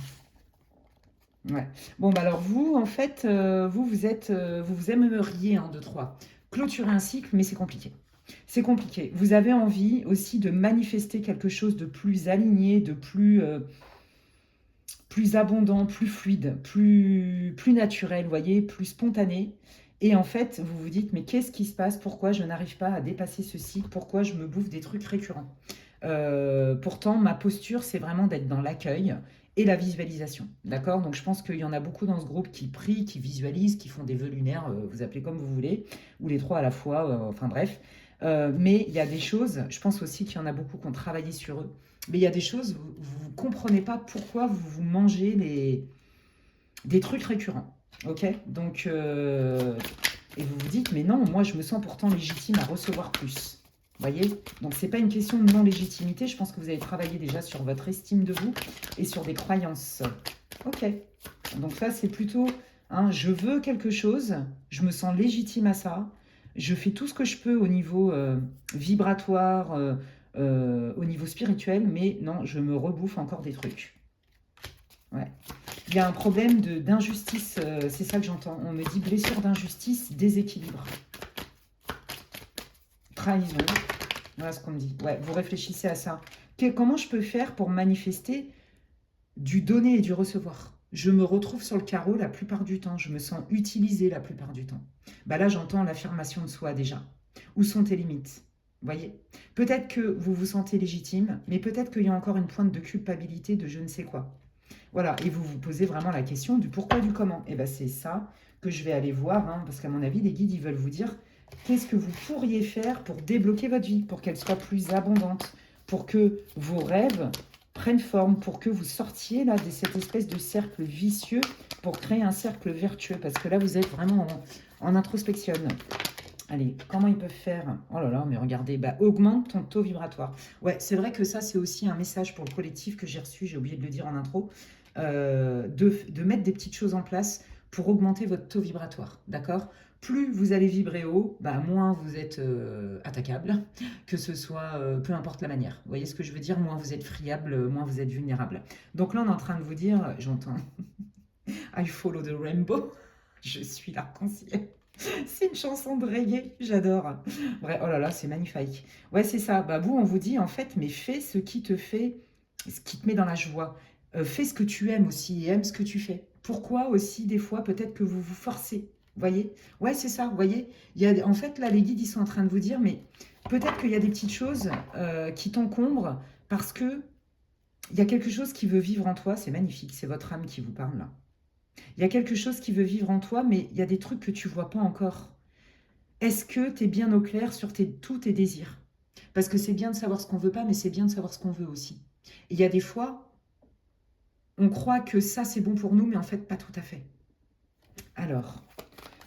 Ouais. Bon, bah alors vous, en fait, vous vous aimeriez, 1, 2, 3, clôturer un cycle, mais c'est compliqué. C'est compliqué. Vous avez envie aussi de manifester quelque chose de plus aligné, de plus abondant, plus fluide, plus naturel, vous voyez, plus spontané. Et en fait, vous vous dites, mais qu'est-ce qui se passe? Pourquoi je n'arrive pas à dépasser ce cycle? Pourquoi je me bouffe des trucs récurrents? Pourtant, ma posture, c'est vraiment d'être dans l'accueil et la visualisation. D'accord? Donc, je pense qu'il y en a beaucoup dans ce groupe qui prient, qui visualisent, qui font des vœux lunaires, vous appelez comme vous voulez, ou les trois à la fois, enfin bref. Mais il y a des choses, je pense aussi qu'il y en a beaucoup qui ont travaillé sur eux, mais il y a des choses, vous ne comprenez pas pourquoi vous mangez des trucs récurrents. Ok? Donc, et vous vous dites, mais non, moi je me sens pourtant légitime à recevoir plus. Vous voyez? Donc, ce n'est pas une question de non-légitimité. Je pense que vous avez travaillé déjà sur votre estime de vous et sur des croyances. Ok. Donc, ça, c'est plutôt, je veux quelque chose, je me sens légitime à ça, je fais tout ce que je peux au niveau vibratoire, au niveau spirituel, mais non, je me rebouffe encore des trucs. Ouais. Il y a un problème d'injustice, c'est ça que j'entends. On me dit blessure d'injustice, déséquilibre. Trahison. Voilà ce qu'on me dit. Ouais, vous réfléchissez à ça. Comment je peux faire pour manifester du donner et du recevoir? Je me retrouve sur le carreau la plupart du temps. Je me sens utilisée la plupart du temps. Bah là, j'entends l'affirmation de soi déjà. Où sont tes limites? Voyez? Peut-être que vous vous sentez légitime, mais peut-être qu'il y a encore une pointe de culpabilité de je ne sais quoi. Voilà, et vous vous posez vraiment la question du pourquoi, du comment. Et bien, c'est ça que je vais aller voir, parce qu'à mon avis, les guides, ils veulent vous dire qu'est-ce que vous pourriez faire pour débloquer votre vie, pour qu'elle soit plus abondante, pour que vos rêves prennent forme, pour que vous sortiez là de cette espèce de cercle vicieux, pour créer un cercle vertueux, parce que là, vous êtes vraiment en introspection. Allez, comment ils peuvent faire? Oh là là, mais regardez, augmente ton taux vibratoire. Ouais, c'est vrai que ça, c'est aussi un message pour le collectif que j'ai reçu, j'ai oublié de le dire en intro, de mettre des petites choses en place pour augmenter votre taux vibratoire, d'accord? Plus vous allez vibrer haut, moins vous êtes attaquable, que ce soit, peu importe la manière. Vous voyez ce que je veux dire? Moins vous êtes friable, moins vous êtes vulnérable. Donc là, on est en train de vous dire, j'entends, I follow the rainbow, je suis l'arc-en-ciel. C'est une chanson de reggae, j'adore. Bref, oh là là, c'est magnifique. Ouais, c'est ça. Vous, on vous dit, en fait, mais fais ce qui te fait, ce qui te met dans la joie. Fais ce que tu aimes aussi et aime ce que tu fais. Pourquoi aussi, des fois, peut-être que vous vous forcez. Vous voyez? Ouais, c'est ça, vous voyez? En fait, là, les guides, ils sont en train de vous dire, mais peut-être qu'il y a des petites choses qui t'encombrent parce que il y a quelque chose qui veut vivre en toi. C'est magnifique, c'est votre âme qui vous parle là. Il y a quelque chose qui veut vivre en toi, mais il y a des trucs que tu ne vois pas encore. Est-ce que tu es bien au clair sur tous tes désirs? Parce que c'est bien de savoir ce qu'on ne veut pas, mais c'est bien de savoir ce qu'on veut aussi. Et il y a des fois, on croit que ça, c'est bon pour nous, mais en fait, pas tout à fait. Alors,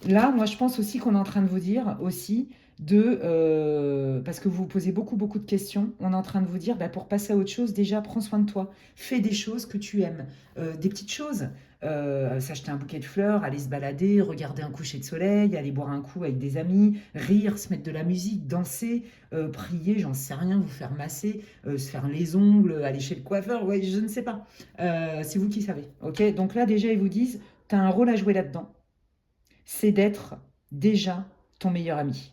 là, moi, je pense aussi qu'on est en train de vous dire aussi, parce que vous vous posez beaucoup, beaucoup de questions. On est en train de vous dire, bah, pour passer à autre chose, déjà, prends soin de toi. Fais des choses que tu aimes. Des petites choses. S'acheter un bouquet de fleurs, aller se balader, regarder un coucher de soleil, aller boire un coup avec des amis, rire, se mettre de la musique, danser, prier, j'en sais rien, vous faire masser, se faire les ongles, aller chez le coiffeur, ouais, je ne sais pas. C'est vous qui savez. Ok. Donc là, déjà, ils vous disent, tu as un rôle à jouer là-dedans. C'est d'être déjà ton meilleur ami.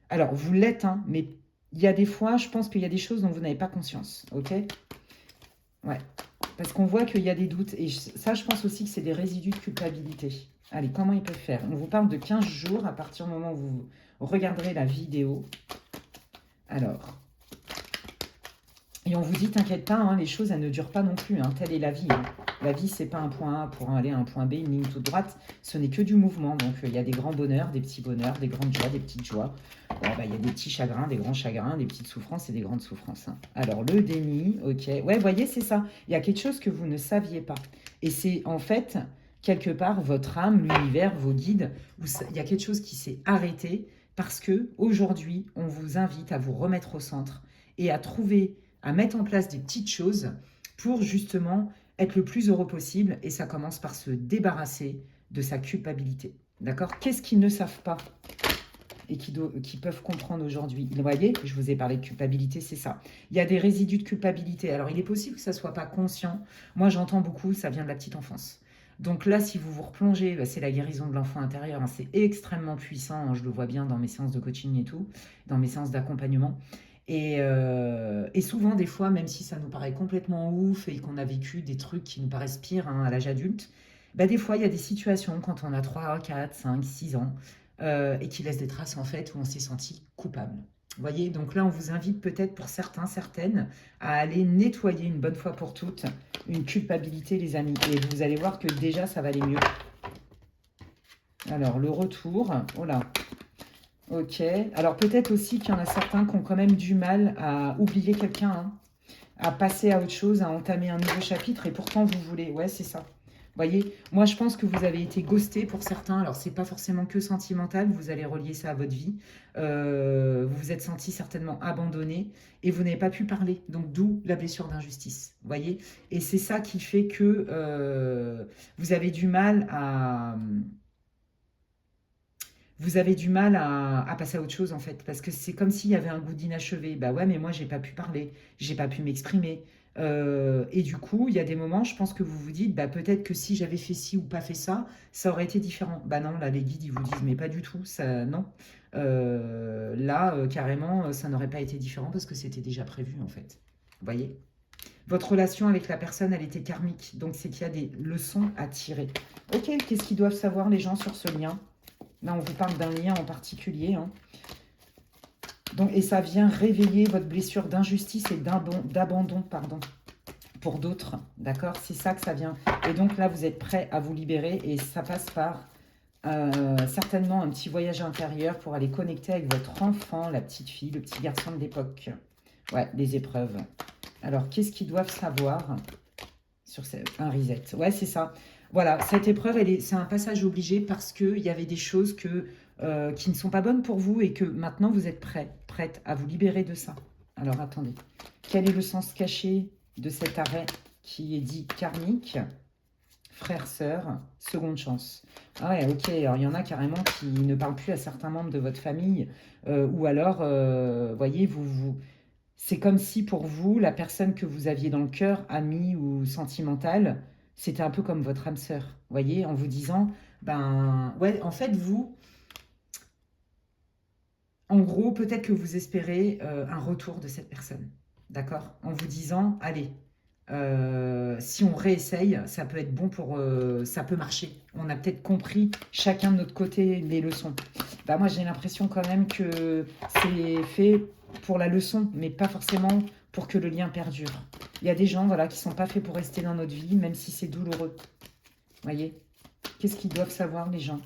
Alors, vous l'êtes, hein, mais il y a des fois, je pense qu'il y a des choses dont vous n'avez pas conscience. Ok. Ouais. Parce qu'on voit qu'il y a des doutes. Et ça, je pense aussi que c'est des résidus de culpabilité. Allez, comment ils peuvent faire? On vous parle de 15 jours à partir du moment où vous regarderez la vidéo. Alors, et on vous dit, t'inquiète pas, hein, les choses, elles ne durent pas non plus. Hein, telle est la vie. Hein. La vie, c'est pas un point A pour aller à un point B, une ligne toute droite. Ce n'est que du mouvement. Donc, il y a des grands bonheurs, des petits bonheurs, des grandes joies, des petites joies. Bon, bah, il y a des petits chagrins, des grands chagrins, des petites souffrances et des grandes souffrances. Hein. Alors, le déni, ok. Ouais, vous voyez, c'est ça. Il y a quelque chose que vous ne saviez pas. Et c'est en fait, quelque part, votre âme, l'univers, vos guides, il y a quelque chose qui s'est arrêté parce que aujourd'hui, on vous invite à vous remettre au centre et à trouver, à mettre en place des petites choses pour justement être le plus heureux possible. Et ça commence par se débarrasser de sa culpabilité. D'accord? Qu'est-ce qu'ils ne savent pas et qui peuvent comprendre aujourd'hui? Vous voyez, je vous ai parlé de culpabilité, c'est ça. Il y a des résidus de culpabilité. Alors, il est possible que ça ne soit pas conscient. Moi, j'entends beaucoup, ça vient de la petite enfance. Donc là, si vous vous replongez, bah, c'est la guérison de l'enfant intérieur. Hein, c'est extrêmement puissant. Hein, je le vois bien dans mes séances de coaching et tout, dans mes séances d'accompagnement. Et souvent, des fois, même si ça nous paraît complètement ouf et qu'on a vécu des trucs qui nous paraissent pires hein, à l'âge adulte, bah, des fois, il y a des situations quand on a 3, 4, 5, 6 ans et qui laissent des traces en fait où on s'est senti coupable. Vous voyez, donc là, on vous invite peut-être pour certains, certaines, à aller nettoyer une bonne fois pour toutes une culpabilité, les amis. Et vous allez voir que déjà, ça va aller mieux. Alors, le retour. Oh là. Ok. Alors, peut-être aussi qu'il y en a certains qui ont quand même du mal à oublier quelqu'un, hein, à passer à autre chose, à entamer un nouveau chapitre. Et pourtant, vous voulez. Ouais, c'est ça. Vous voyez, moi, je pense que vous avez été ghosté pour certains. Alors, c'est pas forcément que sentimental. Vous allez relier ça à votre vie. Vous vous êtes senti certainement abandonné et vous n'avez pas pu parler. Donc, d'où la blessure d'injustice. Vous voyez? Et c'est ça qui fait que vous avez du mal à passer à autre chose en fait, parce que c'est comme s'il y avait un goût d'inachevé. Bah ouais, mais moi j'ai pas pu parler, j'ai pas pu m'exprimer. Et du coup, il y a des moments, je pense que vous vous dites, bah peut-être que si j'avais fait ci ou pas fait ça, ça aurait été différent. Bah non, là les guides ils vous disent, mais pas du tout, ça non. Là, carrément, ça n'aurait pas été différent parce que c'était déjà prévu en fait. Vous voyez? Votre relation avec la personne, elle était karmique, donc c'est qu'il y a des leçons à tirer. Ok, qu'est-ce qu'ils doivent savoir les gens sur ce lien? Là, on vous parle d'un lien en particulier. Hein. Donc, et ça vient réveiller votre blessure d'injustice et d'abandon, pardon, pour d'autres. D'accord? C'est ça que ça vient. Et donc là, vous êtes prêt à vous libérer et ça passe par certainement un petit voyage intérieur pour aller connecter avec votre enfant, la petite fille, le petit garçon de l'époque. Ouais, des épreuves. Alors, qu'est-ce qu'ils doivent savoir sur un reset? Ouais, c'est ça. Voilà, cette épreuve, c'est un passage obligé parce qu'il y avait des choses qui ne sont pas bonnes pour vous et que maintenant vous êtes prête à vous libérer de ça. Alors attendez, quel est le sens caché de cet arrêt qui est dit karmique? Frère, sœur, seconde chance. Ah ouais, ok, alors il y en a carrément qui ne parlent plus à certains membres de votre famille ou alors, voyez, c'est comme si pour vous, la personne que vous aviez dans le cœur, amie ou sentimentale, c'était un peu comme votre âme sœur, voyez, en vous disant, ben ouais, en fait, vous, en gros, peut-être que vous espérez un retour de cette personne, d'accord? En vous disant, allez, si on réessaye, ça peut être bon ça peut marcher. On a peut-être compris chacun de notre côté les leçons. Bah, moi, j'ai l'impression quand même que c'est fait pour la leçon, mais pas forcément pour que le lien perdure. Il y a des gens voilà, qui ne sont pas faits pour rester dans notre vie, même si c'est douloureux. Voyez? Qu'est-ce qu'ils doivent savoir, les gens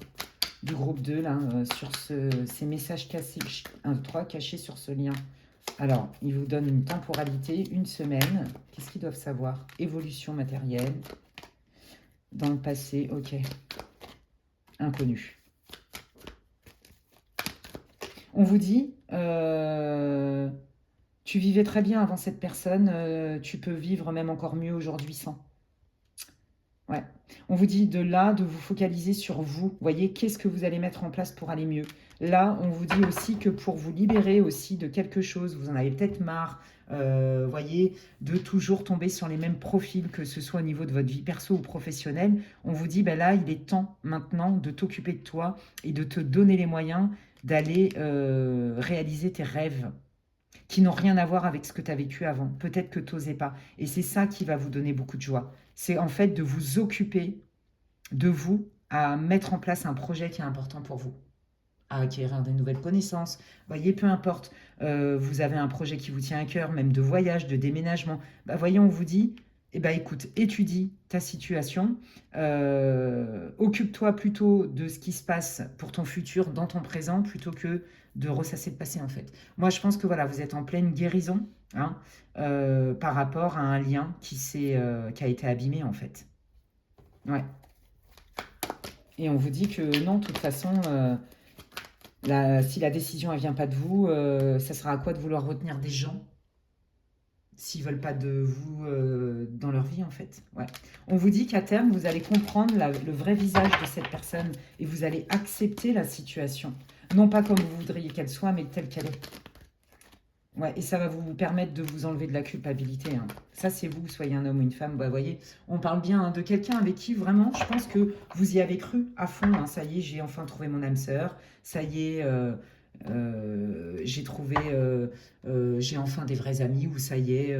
du groupe 2, là, sur ces messages cachés, 1, 3, cachés sur ce lien? Alors, il vous donne une temporalité, une semaine. Qu'est-ce qu'ils doivent savoir? Évolution matérielle. Dans le passé, ok. Inconnu. On vous dit, tu vivais très bien avant cette personne, tu peux vivre même encore mieux aujourd'hui sans. Ouais. On vous dit de là, de vous focaliser sur vous. Voyez, qu'est-ce que vous allez mettre en place pour aller mieux? Là, on vous dit aussi que pour vous libérer aussi de quelque chose, vous en avez peut-être marre, voyez, de toujours tomber sur les mêmes profils, que ce soit au niveau de votre vie perso ou professionnelle. On vous dit, ben là, il est temps maintenant de t'occuper de toi et de te donner les moyens d'aller réaliser tes rêves qui n'ont rien à voir avec ce que tu as vécu avant. Peut-être que tu n'osais pas. Et c'est ça qui va vous donner beaucoup de joie. C'est en fait de vous occuper de vous à mettre en place un projet qui est important pour vous, à acquérir des nouvelles connaissances. Voyez, peu importe, vous avez un projet qui vous tient à cœur, même de voyage, de déménagement. Bah, voyez, on vous dit, eh ben, écoute, étudie ta situation, occupe-toi plutôt de ce qui se passe pour ton futur dans ton présent, plutôt que de ressasser le passé, en fait. Moi, je pense que voilà, vous êtes en pleine guérison, hein, par rapport à un lien qui a été abîmé, en fait. Ouais. Et on vous dit que non, de toute façon, si la décision ne vient pas de vous, ça sera à quoi de vouloir retenir des gens s'ils ne veulent pas de vous dans leur vie, en fait. Ouais. On vous dit qu'à terme, vous allez comprendre le vrai visage de cette personne et vous allez accepter la situation. Non pas comme vous voudriez qu'elle soit, mais telle qu'elle est. Ouais, et ça va vous permettre de vous enlever de la culpabilité, hein. Ça, c'est vous, soyez un homme ou une femme. Bah, voyez, on parle bien, hein, de quelqu'un avec qui vraiment, je pense que vous y avez cru à fond, hein. Ça y est, j'ai enfin trouvé mon âme sœur. Ça y est, j'ai trouvé, j'ai enfin des vrais amis. Ou ça y est,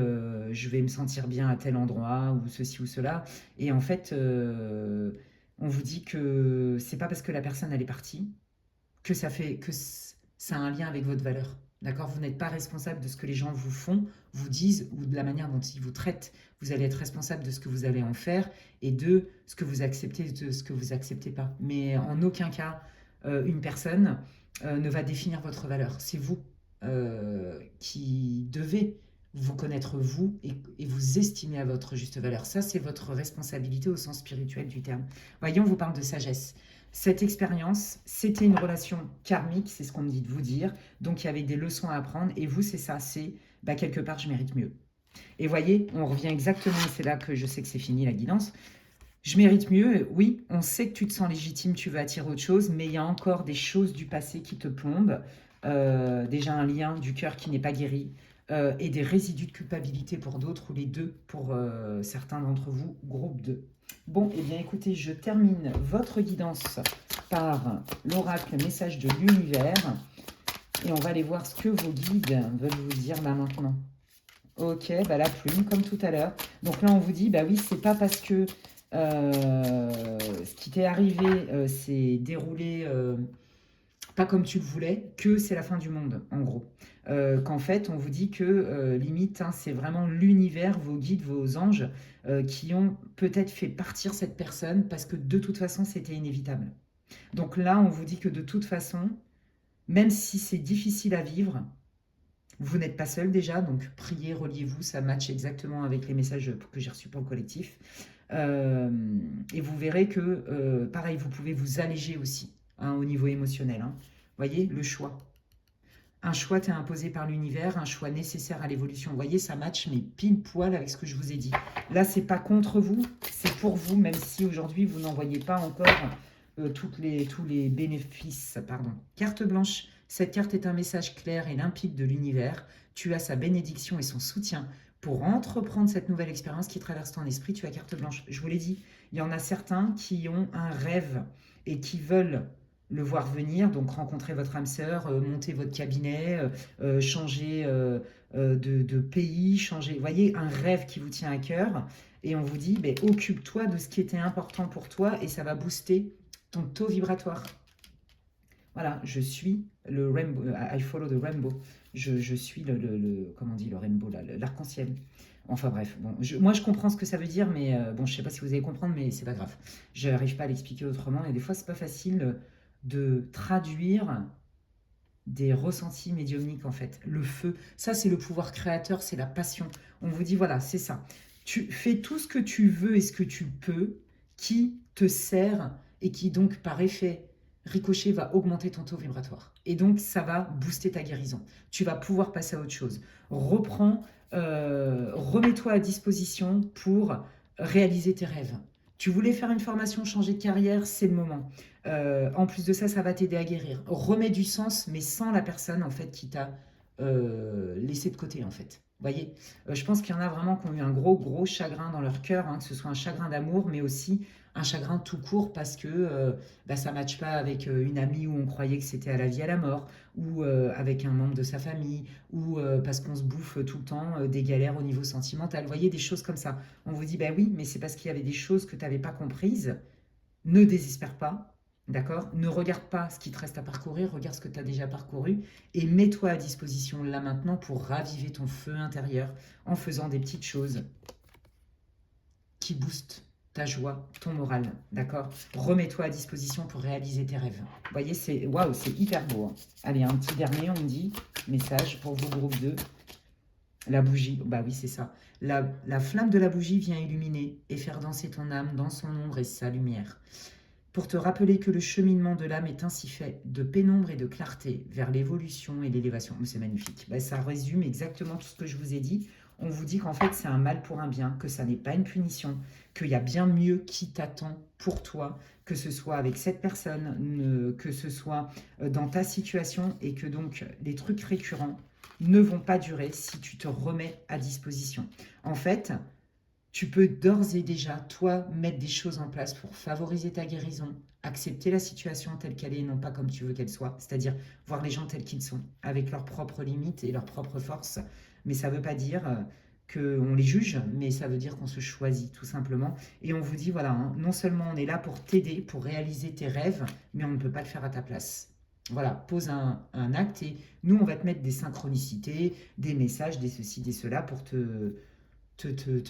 je vais me sentir bien à tel endroit ou ceci ou cela. Et en fait, on vous dit que c'est pas parce que la personne elle est partie que ça a un lien avec votre valeur. D'accord? Vous n'êtes pas responsable de ce que les gens vous font, vous disent ou de la manière dont ils vous traitent. Vous allez être responsable de ce que vous allez en faire et de ce que vous acceptez et de ce que vous acceptez pas. Mais en aucun cas, une personne ne va définir votre valeur. C'est vous qui devez vous connaître vous et vous estimer à votre juste valeur. Ça, c'est votre responsabilité au sens spirituel du terme. Voyons, on vous parle de sagesse. Cette expérience, c'était une relation karmique, c'est ce qu'on me dit de vous dire. Donc, il y avait des leçons à apprendre. Et vous, c'est ça, c'est bah, quelque part, je mérite mieux. Et voyez, on revient exactement, c'est là que je sais que c'est fini la guidance. Je mérite mieux, oui, on sait que tu te sens légitime, tu veux attirer autre chose, mais il y a encore des choses du passé qui te plombent. Déjà un lien du cœur qui n'est pas guéri, et des résidus de culpabilité pour d'autres, ou les deux pour certains d'entre vous, groupe 2. Bon, eh bien écoutez, je termine votre guidance par l'oracle message de l'univers, et on va aller voir ce que vos guides veulent vous dire là maintenant. Ok, bah la plume, comme tout à l'heure. Donc là, on vous dit, bah oui, c'est pas parce que ce qui t'est arrivé s'est déroulé pas comme tu le voulais que c'est la fin du monde, en gros. Qu'en fait, on vous dit que limite, hein, c'est vraiment l'univers, vos guides, vos anges, qui ont peut-être fait partir cette personne parce que de toute façon, c'était inévitable. Donc là, on vous dit que de toute façon, même si c'est difficile à vivre, vous n'êtes pas seul déjà, donc priez, reliez-vous, ça matche exactement avec les messages que j'ai reçus pour le collectif. Et vous verrez que, pareil, vous pouvez vous alléger aussi, hein, au niveau émotionnel, hein. Voyez, le choix. Un choix t'est imposé par l'univers, un choix nécessaire à l'évolution. Vous voyez, ça match, mais pile poil avec ce que je vous ai dit. Là, c'est pas contre vous, c'est pour vous, même si aujourd'hui, vous n'en voyez pas encore tous les bénéfices. Pardon. Carte blanche. Cette carte est un message clair et limpide de l'univers. Tu as sa bénédiction et son soutien pour entreprendre cette nouvelle expérience qui traverse ton esprit. Tu as carte blanche. Je vous l'ai dit, il y en a certains qui ont un rêve et qui veulent le voir venir, donc rencontrer votre âme sœur, monter votre cabinet, changer de pays, changer, vous voyez, un rêve qui vous tient à cœur, et on vous dit, ben, occupe-toi de ce qui était important pour toi, et ça va booster ton taux vibratoire. Voilà, je suis le rainbow, I follow the rainbow, je suis comment on dit, le rainbow, l'arc-en-ciel. Enfin bref, bon, moi je comprends ce que ça veut dire, mais bon, je sais pas si vous allez comprendre, mais c'est pas grave. Je n'arrive pas à l'expliquer autrement, et des fois c'est pas facile de traduire des ressentis médiumniques en fait. Le feu, ça c'est le pouvoir créateur, c'est la passion. On vous dit voilà, c'est ça. Tu fais tout ce que tu veux et ce que tu peux qui te sert et qui donc par effet ricochet va augmenter ton taux vibratoire. Et donc, ça va booster ta guérison. Tu vas pouvoir passer à autre chose. Remets-toi à disposition pour réaliser tes rêves. Tu voulais faire une formation, changer de carrière, c'est le moment. En plus de ça, ça va t'aider à guérir. Remets du sens, mais sans la personne en fait qui t'a laissé de côté en fait. Vous voyez, je pense qu'il y en a vraiment qui ont eu un gros chagrin dans leur cœur, hein, que ce soit un chagrin d'amour, mais aussi un chagrin tout court parce que ça ne matche pas avec une amie où on croyait que c'était à la vie à la mort, ou avec un membre de sa famille, ou parce qu'on se bouffe tout le temps des galères au niveau sentimental. Vous voyez, des choses comme ça. On vous dit, ben oui, mais c'est parce qu'il y avait des choses que tu n'avais pas comprises. Ne désespère pas, d'accord? Ne regarde pas ce qui te reste à parcourir, regarde ce que tu as déjà parcouru et mets-toi à disposition là maintenant pour raviver ton feu intérieur en faisant des petites choses qui boostent ta joie, ton moral, d'accord? Remets-toi à disposition pour réaliser tes rêves. Vous voyez, c'est waouh, c'est hyper beau, hein. Allez, un petit dernier, on me dit, message pour vous, groupe 2. La bougie, bah oui, c'est ça. La flamme de la bougie vient illuminer et faire danser ton âme dans son ombre et sa lumière. Pour te rappeler que le cheminement de l'âme est ainsi fait de pénombre et de clarté vers l'évolution et l'élévation. C'est magnifique. Bah, ça résume exactement tout ce que je vous ai dit. On vous dit qu'en fait, c'est un mal pour un bien, que ça n'est pas une punition, qu'il y a bien mieux qui t'attend pour toi, que ce soit avec cette personne, que ce soit dans ta situation, et que donc les trucs récurrents ne vont pas durer si tu te remets à disposition. En fait, tu peux d'ores et déjà, toi, mettre des choses en place pour favoriser ta guérison, accepter la situation telle qu'elle est et non pas comme tu veux qu'elle soit, c'est-à-dire voir les gens tels qu'ils sont, avec leurs propres limites et leurs propres forces. Mais ça ne veut pas dire qu'on les juge, mais ça veut dire qu'on se choisit tout simplement. Et on vous dit, voilà, hein, non seulement on est là pour t'aider, pour réaliser tes rêves, mais on ne peut pas le faire à ta place. Voilà, pose un acte et nous, on va te mettre des synchronicités, des messages, des ceci, des cela pour te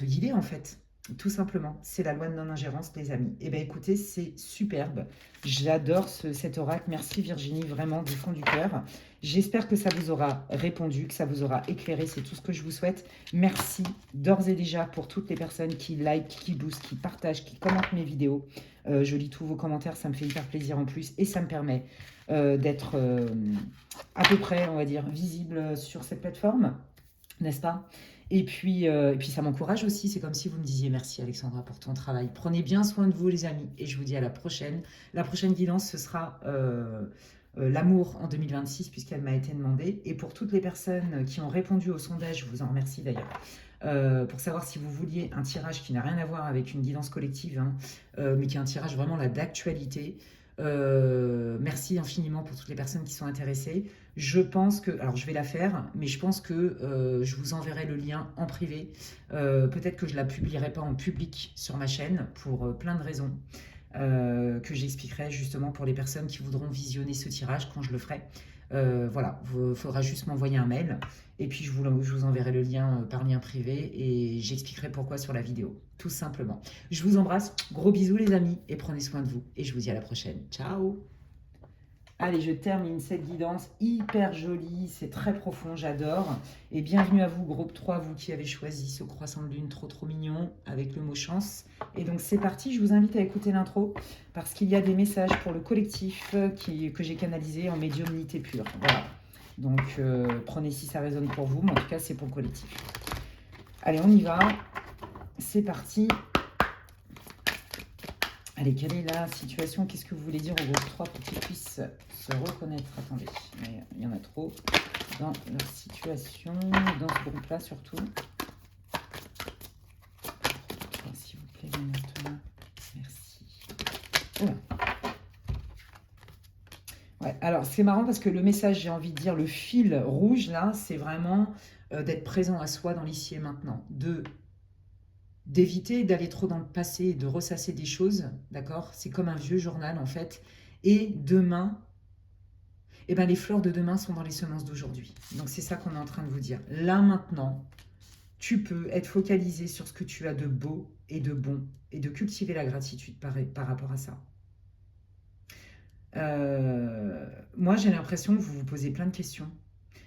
guider en fait, tout simplement. C'est la loi de non-ingérence, les amis. Eh bien écoutez, c'est superbe. J'adore cet oracle. Merci Virginie, vraiment du fond du cœur. J'espère que ça vous aura répondu, que ça vous aura éclairé. C'est tout ce que je vous souhaite. Merci d'ores et déjà pour toutes les personnes qui like, qui boostent, qui partagent, qui commentent mes vidéos. Je lis tous vos commentaires, ça me fait hyper plaisir en plus et ça me permet d'être à peu près, on va dire, visible sur cette plateforme, n'est-ce pas? Et puis ça m'encourage aussi. C'est comme si vous me disiez merci Alexandra pour ton travail. Prenez bien soin de vous les amis. Et je vous dis à la prochaine. La prochaine guidance, ce sera l'amour en 2026 puisqu'elle m'a été demandée. Et pour toutes les personnes qui ont répondu au sondage, je vous en remercie d'ailleurs. Pour savoir si vous vouliez un tirage qui n'a rien à voir avec une guidance collective, hein, mais qui est un tirage vraiment là d'actualité. Merci infiniment pour toutes les personnes qui sont intéressées. Je pense que, alors je vais la faire, mais je pense que je vous enverrai le lien en privé. Peut-être que je ne la publierai pas en public sur ma chaîne pour plein de raisons que j'expliquerai justement pour les personnes qui voudront visionner ce tirage quand je le ferai. Voilà, il faudra juste m'envoyer un mail et puis je vous enverrai le lien par lien privé et j'expliquerai pourquoi sur la vidéo, tout simplement. Je vous embrasse, gros bisous les amis et prenez soin de vous et je vous dis à la prochaine. Ciao! Allez, je termine cette guidance hyper jolie, c'est très profond, j'adore. Et bienvenue à vous, groupe 3, vous qui avez choisi ce croissant de lune trop mignon avec le mot chance. Et donc c'est parti, je vous invite à écouter l'intro parce qu'il y a des messages pour le collectif que j'ai canalisé en médiumnité pure. Voilà, donc prenez si ça résonne pour vous, mais en tout cas c'est pour le collectif. Allez, on y va, c'est parti. Allez, quelle est la situation? Qu'est-ce que vous voulez dire au groupe 3 pour qu'ils puissent se reconnaître? Attendez, il y en a trop dans leur situation, dans ce groupe-là surtout. S'il vous plaît, maintenant. Merci. Oula. Ouais, alors c'est marrant parce que le message, j'ai envie de dire, le fil rouge là, c'est vraiment d'être présent à soi dans l'ici et maintenant, d'éviter d'aller trop dans le passé et de ressasser des choses, d'accord? C'est comme un vieux journal en fait. Et demain, eh ben, les fleurs de demain sont dans les semences d'aujourd'hui. Donc c'est ça qu'on est en train de vous dire. Là maintenant, tu peux être focalisé sur ce que tu as de beau et de bon et de cultiver la gratitude par rapport à ça. Moi j'ai l'impression que vous vous posez plein de questions.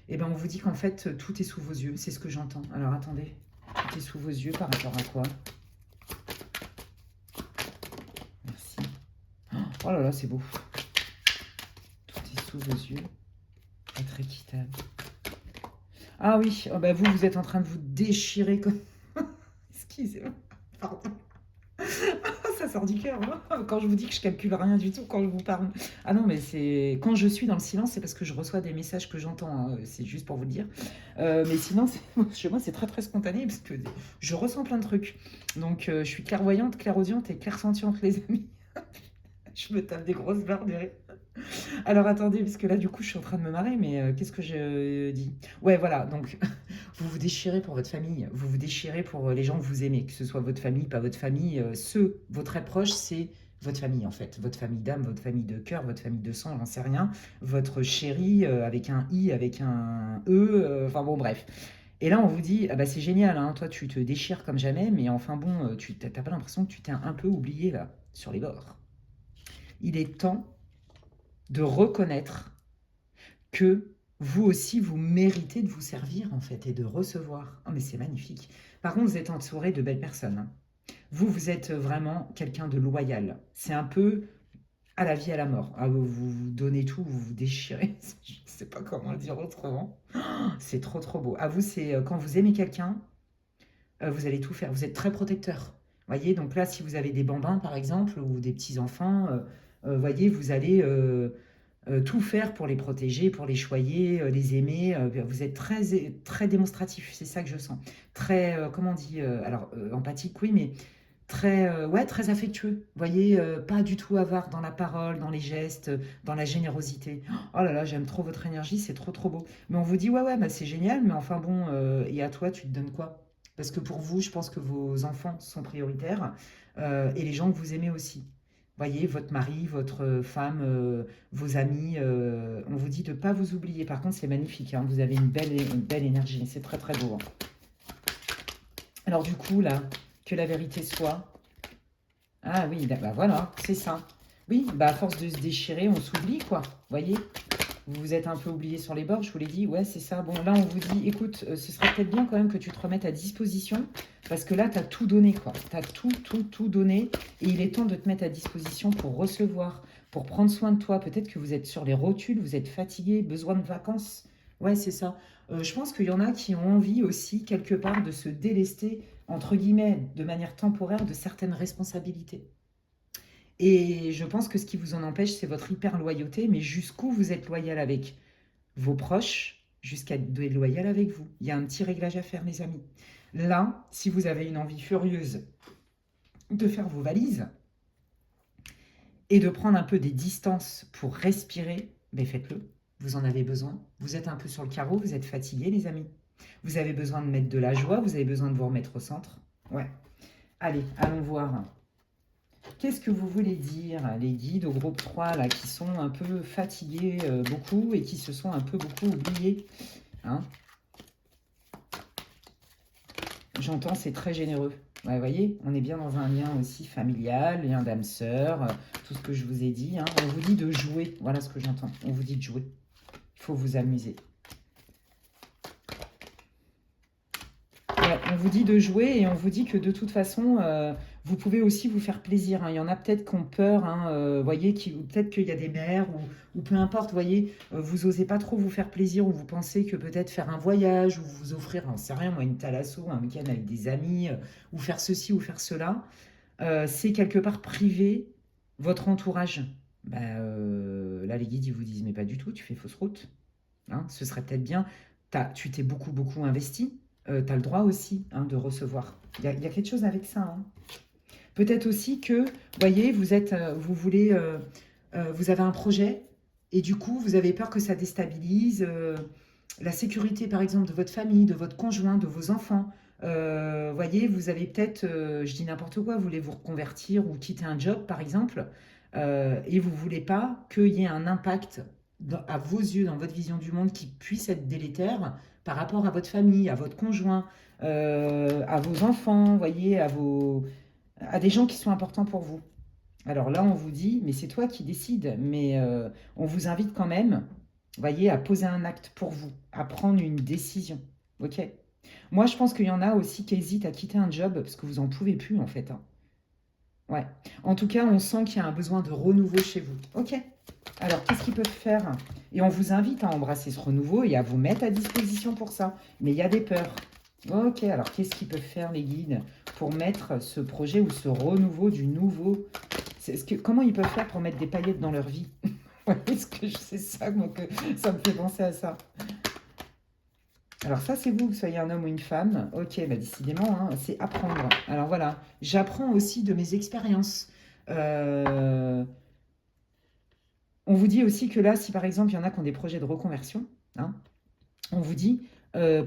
Eh ben, on vous dit qu'en fait tout est sous vos yeux, c'est ce que j'entends. Alors attendez. Tout est sous vos yeux par rapport à quoi? Merci. Oh là là, c'est beau. Tout est sous vos yeux. Être équitable. Ah oui, oh bah vous, vous êtes en train de vous déchirer comme... Excusez-moi, pardon. Ça sort du cœur, hein. Quand je vous dis que je calcule rien du tout quand je vous parle. Ah non, mais c'est quand je suis dans le silence, c'est parce que je reçois des messages que j'entends, hein. C'est juste pour vous le dire. Mais sinon, chez moi, c'est très très spontané parce que je ressens plein de trucs. Donc, je suis clairvoyante, clairaudiente et clairsentiente, les amis. Je me tape des grosses barres de rire. Alors attendez, parce que là, du coup, je suis en train de me marrer, mais qu'est-ce que je dis? Ouais, voilà, donc vous vous déchirez pour votre famille, vous vous déchirez pour les gens que vous aimez, que ce soit votre famille, pas votre famille, ceux, vos très proches, c'est votre famille en fait, votre famille d'âme, votre famille de cœur, votre famille de sang, j'en sais rien, votre chéri avec un I, avec un E, enfin bon, bref. Et là, on vous dit, ah bah c'est génial, hein, toi tu te déchires comme jamais, mais enfin bon, tu t'as pas l'impression que tu t'es un peu oublié là, sur les bords. Il est temps de reconnaître que vous aussi, vous méritez de vous servir, en fait, et de recevoir. Oh, mais c'est magnifique. Par contre, vous êtes entouré de belles personnes, hein. Vous, vous êtes vraiment quelqu'un de loyal. C'est un peu à la vie, à la mort. Ah, vous donnez tout, vous vous déchirez. Je ne sais pas comment le dire autrement. C'est trop, trop beau. À vous, c'est quand vous aimez quelqu'un, vous allez tout faire. Vous êtes très protecteur. Voyez, donc là, si vous avez des bambins, par exemple, ou des petits-enfants, voyez, vous allez tout faire pour les protéger, pour les choyer, les aimer. Vous êtes très, très démonstratif, c'est ça que je sens. Très, comment on dit, alors empathique, oui, mais très, ouais, très affectueux. Vous voyez, pas du tout avare dans la parole, dans les gestes, dans la générosité. Oh là là, j'aime trop votre énergie, c'est trop trop beau. Mais on vous dit, ouais, ouais, bah, c'est génial, mais enfin bon, et à toi, tu te donnes quoi? Parce que pour vous, je pense que vos enfants sont prioritaires et les gens que vous aimez aussi. Voyez, votre mari, votre femme, vos amis, on vous dit de ne pas vous oublier. Par contre, c'est magnifique, hein, vous avez une belle énergie, c'est très très beau, hein. Alors du coup, là, que la vérité soit. Ah oui, bah voilà, c'est ça. Oui, bah à force de se déchirer, on s'oublie, quoi. Voyez, vous vous êtes un peu oublié sur les bords, je vous l'ai dit. Ouais, c'est ça. Bon, là, on vous dit, écoute, ce serait peut-être bien quand même que tu te remettes à disposition. Parce que là, tu as tout donné, quoi. Tu as tout, tout, tout donné. Et il est temps de te mettre à disposition pour recevoir, pour prendre soin de toi. Peut-être que vous êtes sur les rotules, vous êtes fatigué, besoin de vacances. Ouais, c'est ça. Je pense qu'il y en a qui ont envie aussi, quelque part, de se délester, entre guillemets, de manière temporaire, de certaines responsabilités. Et je pense que ce qui vous en empêche, c'est votre hyper loyauté, mais jusqu'où vous êtes loyal avec vos proches, jusqu'à être loyal avec vous. Il y a un petit réglage à faire, mes amis. Là, si vous avez une envie furieuse de faire vos valises et de prendre un peu des distances pour respirer, ben faites-le. Vous en avez besoin. Vous êtes un peu sur le carreau, vous êtes fatigués, les amis. Vous avez besoin de mettre de la joie, vous avez besoin de vous remettre au centre. Ouais. Allez, allons voir. Qu'est-ce que vous voulez dire, les guides au groupe 3, là, qui sont un peu fatigués beaucoup et qui se sont un peu beaucoup oubliés, hein? J'entends, c'est très généreux. Ouais, vous voyez, on est bien dans un lien aussi familial, lien d'âme sœur, tout ce que je vous ai dit, hein. On vous dit de jouer, voilà ce que j'entends. On vous dit de jouer. Il faut vous amuser. Ouais, on vous dit de jouer et on vous dit que de toute façon, vous pouvez aussi vous faire plaisir, hein. Il y en a peut-être qui ont peur, hein, voyez, peut-être qu'il y a des mères ou peu importe, voyez, vous osez pas trop vous faire plaisir ou vous pensez que peut-être faire un voyage ou vous offrir, j'en sais rien, moi, une thalasso, un week-end avec des amis, ou faire ceci ou faire cela, c'est quelque part priver votre entourage. Bah, là, les guides, ils vous disent, mais pas du tout, tu fais fausse route, hein, ce serait peut-être bien. Tu t'es beaucoup, beaucoup investi. Tu as le droit aussi, hein, de recevoir. Il y a quelque chose avec ça, hein. Peut-être aussi que, voyez, vous voulez, vous avez un projet et du coup, vous avez peur que ça déstabilise la sécurité, par exemple, de votre famille, de votre conjoint, de vos enfants. Voyez, vous avez peut-être, je dis n'importe quoi, vous voulez vous reconvertir ou quitter un job, par exemple, et vous ne voulez pas qu'il y ait un impact à vos yeux, dans votre vision du monde, qui puisse être délétère par rapport à votre famille, à votre conjoint, à vos enfants, voyez, à des gens qui sont importants pour vous. Alors là, on vous dit, mais c'est toi qui décides, mais on vous invite quand même, voyez, à poser un acte pour vous, à prendre une décision. Ok? Moi, je pense qu'il y en a aussi qui hésitent à quitter un job parce que vous n'en pouvez plus, en fait, hein. Ouais. En tout cas, on sent qu'il y a un besoin de renouveau chez vous. Ok? Alors, qu'est-ce qu'ils peuvent faire? Et on vous invite à embrasser ce renouveau et à vous mettre à disposition pour ça. Mais il y a des peurs. Ok, alors qu'est-ce qu'ils peuvent faire, les guides, pour mettre ce projet ou ce renouveau du nouveau? Comment ils peuvent faire pour mettre des paillettes dans leur vie? Est-ce que c'est ça, moi, que ça me fait penser à ça? Alors ça, c'est vous, que soyez un homme ou une femme. Ok, bah décidément, hein, c'est apprendre. Alors voilà, j'apprends aussi de mes expériences. Euh, on vous dit aussi que là, si par exemple, il y en a qui ont des projets de reconversion, hein, on vous dit,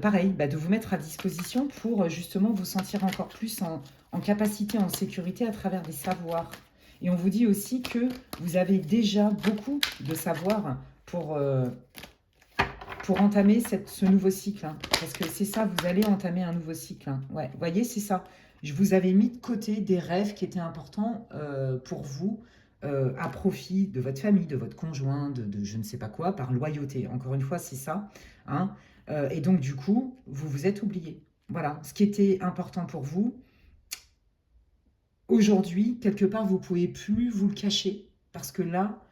pareil, bah, de vous mettre à disposition pour justement vous sentir encore plus en capacité, en sécurité à travers des savoirs. Et on vous dit aussi que vous avez déjà beaucoup de savoirs pour entamer ce nouveau cycle. Hein. Parce que c'est ça, vous allez entamer un nouveau cycle. Hein. Ouais, vous voyez, c'est ça. Je vous avais mis de côté des rêves qui étaient importants pour vous, à profit de votre famille, de votre conjoint, de je ne sais pas quoi, par loyauté. Encore une fois, c'est ça. Hein. Et donc, du coup, vous vous êtes oublié. Voilà, ce qui était important pour vous, aujourd'hui, quelque part, vous ne pouvez plus vous le cacher. Parce que là,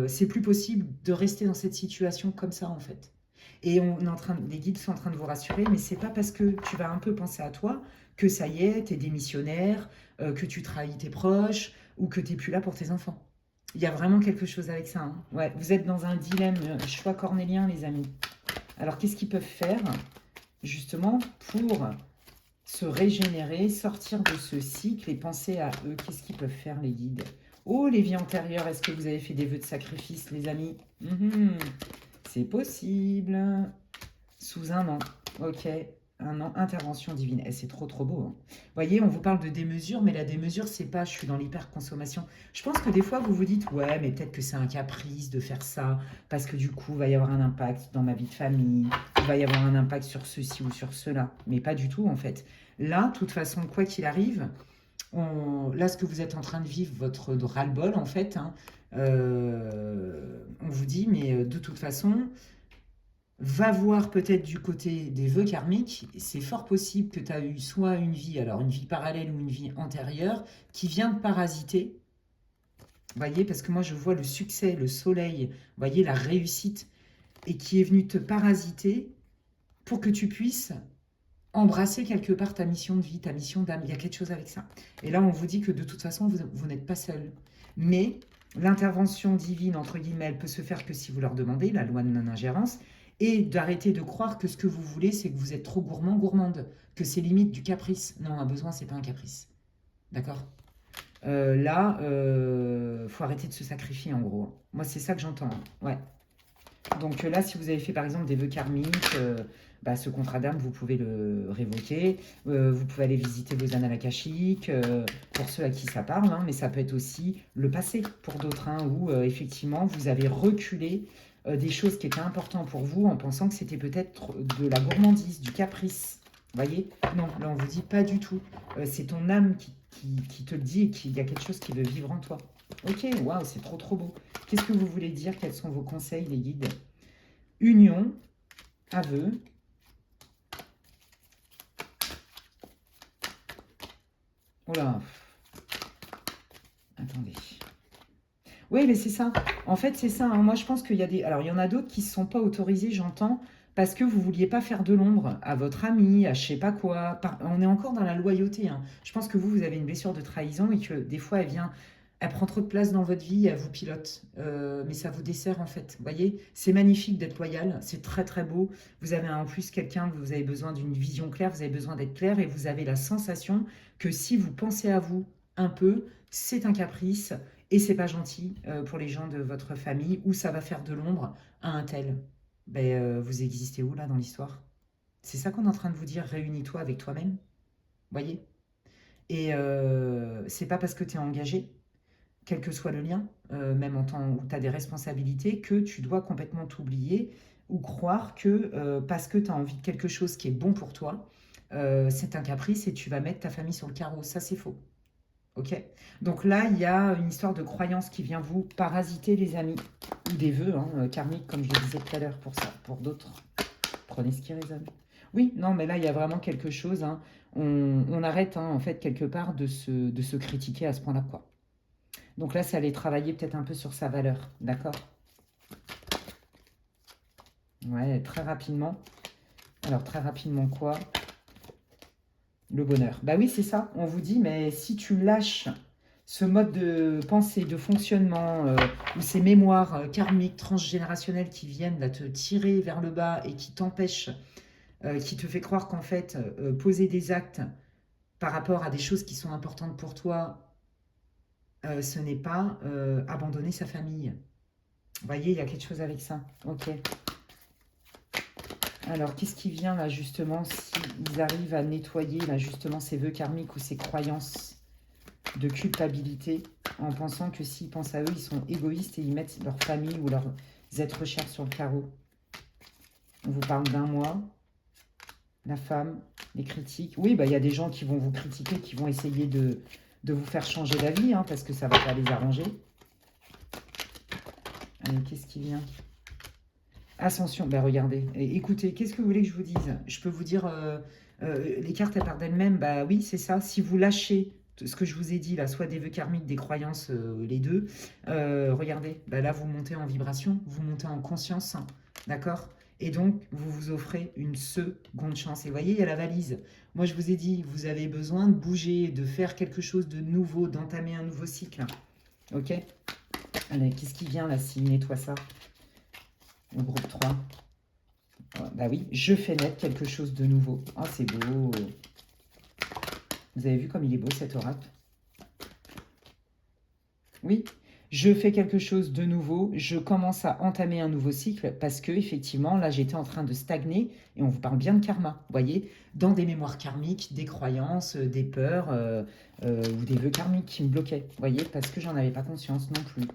c'est plus possible de rester dans cette situation comme ça, en fait. Et les guides sont en train de vous rassurer, mais c'est pas parce que tu vas un peu penser à toi que ça y est, t'es démissionnaire, que tu trahis tes proches ou que t'es plus là pour tes enfants. Il y a vraiment quelque chose avec ça. Hein. Ouais, vous êtes dans un dilemme, choix cornélien, les amis. Alors, qu'est-ce qu'ils peuvent faire, justement, pour se régénérer, sortir de ce cycle et penser à eux? Qu'est-ce qu'ils peuvent faire, les guides? Oh, les vies antérieures, est-ce que vous avez fait des vœux de sacrifice, les amis? C'est possible. Sous un an. Ok. Un an, intervention divine. Eh, c'est trop, trop beau. Hein. Vous voyez, on vous parle de démesure, mais la démesure, c'est pas je suis dans l'hyperconsommation. Je pense que des fois, vous vous dites, ouais, mais peut-être que c'est un caprice de faire ça, parce que du coup, il va y avoir un impact dans ma vie de famille, il va y avoir un impact sur ceci ou sur cela. Mais pas du tout, en fait. Là, de toute façon, quoi qu'il arrive, là, ce que vous êtes en train de vivre, votre ras-le-bol, en fait, hein, on vous dit, mais de toute façon, va voir peut-être du côté des vœux karmiques. C'est fort possible que tu as eu soit une vie, alors une vie parallèle ou une vie antérieure, qui vient de parasiter. Vous voyez, parce que moi, je vois le succès, le soleil, vous voyez, la réussite, et qui est venu te parasiter pour que tu puisses embrasser quelque part ta mission de vie, ta mission d'âme. Il y a quelque chose avec ça. Et là, on vous dit que de toute façon, vous n'êtes pas seul. Mais l'intervention divine, entre guillemets, elle peut se faire que si vous leur demandez, la loi de non-ingérence, et d'arrêter de croire que ce que vous voulez, c'est que vous êtes trop gourmand, gourmande, que c'est limite du caprice. Non, un besoin, c'est pas un caprice. D'accord. Là, faut arrêter de se sacrifier, en gros. Moi, c'est ça que j'entends. Hein. Ouais. Donc là, si vous avez fait par exemple des vœux karmiques, bah, ce contrat d'âme, vous pouvez le révoquer. Vous pouvez aller visiter vos annales akashiques, pour ceux à qui ça parle, hein, mais ça peut être aussi le passé pour d'autres, hein, où effectivement vous avez reculé des choses qui étaient importantes pour vous en pensant que c'était peut-être de la gourmandise, du caprice. Vous voyez? Non, là on vous dit pas du tout. C'est ton âme qui te le dit et qu'il y a quelque chose qui veut vivre en toi. Ok, waouh, c'est trop trop beau. Qu'est-ce que vous voulez dire? Quels sont vos conseils, les guides? Union, aveu. Oh là, attendez. Oui, mais c'est ça. En fait, c'est ça. Hein. Moi, je pense qu'il y a des... Alors, il y en a d'autres qui ne se sont pas autorisés, j'entends, parce que vous ne vouliez pas faire de l'ombre à votre ami, à je sais pas quoi. On est encore dans la loyauté. Hein. Je pense que vous avez une blessure de trahison et que des fois, elle prend trop de place dans votre vie, elle vous pilote. Mais ça vous dessert, en fait. Vous voyez, c'est magnifique d'être loyal. C'est très, très beau. Vous avez en plus quelqu'un, vous avez besoin d'une vision claire, vous avez besoin d'être clair et vous avez la sensation que si vous pensez à vous un peu, c'est un caprice et c'est pas gentil pour les gens de votre famille ou ça va faire de l'ombre à un tel. Ben, vous existez où là dans l'histoire? C'est ça qu'on est en train de vous dire, réunis-toi avec toi-même, voyez? Et c'est pas parce que tu es engagé, quel que soit le lien, même en temps où tu as des responsabilités, que tu dois complètement t'oublier ou croire que parce que tu as envie de quelque chose qui est bon pour toi, c'est un caprice et tu vas mettre ta famille sur le carreau. Ça, c'est faux. Ok. Donc là, il y a une histoire de croyance qui vient vous parasiter, les amis, ou des vœux hein, karmiques, comme je le disais tout à l'heure pour ça. Pour d'autres, prenez ce qui résonne. Oui, non, mais là, il y a vraiment quelque chose. Hein. On arrête, hein, en fait, quelque part, de se critiquer à ce point-là, quoi. Donc là, c'est aller travailler peut-être un peu sur sa valeur, d'accord? Ouais, très rapidement. Alors, très rapidement, quoi? Le bonheur. Bah oui, c'est ça. On vous dit, mais si tu lâches ce mode de pensée, de fonctionnement, ou ces mémoires karmiques, transgénérationnelles qui viennent là, te tirer vers le bas et qui t'empêchent, qui te fait croire qu'en fait, poser des actes par rapport à des choses qui sont importantes pour toi, ce n'est pas abandonner sa famille. Vous voyez, il y a quelque chose avec ça. Ok. Alors, qu'est-ce qui vient là justement s'ils arrivent à nettoyer là justement ces vœux karmiques ou ces croyances de culpabilité en pensant que s'ils pensent à eux, ils sont égoïstes et ils mettent leur famille ou leurs êtres chers sur le carreau. On vous parle d'un mois, la femme, les critiques. Oui, bah, il y a des gens qui vont vous critiquer, qui vont essayer de vous faire changer d'avis, hein, parce que ça ne va pas les arranger. Allez, qu'est-ce qui vient? Ascension, ben regardez, écoutez, qu'est-ce que vous voulez que je vous dise? Je peux vous dire, les cartes, elles parlent d'elles-mêmes, bah oui, c'est ça. Si vous lâchez ce que je vous ai dit, là, soit des vœux karmiques, des croyances, les deux, regardez, bah là, vous montez en vibration, vous montez en conscience, hein, d'accord? Et donc, vous vous offrez une seconde chance. Et vous voyez, il y a la valise. Moi, je vous ai dit, vous avez besoin de bouger, de faire quelque chose de nouveau, d'entamer un nouveau cycle. Ok? Allez, qu'est-ce qui vient là s'il nettoie ça? Le groupe 3. Bah oui, je fais naître quelque chose de nouveau. Oh, c'est beau. Vous avez vu comme il est beau cet oracle? Oui, je fais quelque chose de nouveau. Je commence à entamer un nouveau cycle parce que effectivement, là, j'étais en train de stagner et on vous parle bien de karma. Vous voyez, dans des mémoires karmiques, des croyances, des peurs ou des vœux karmiques qui me bloquaient. Vous voyez, parce que j'en avais pas conscience non plus.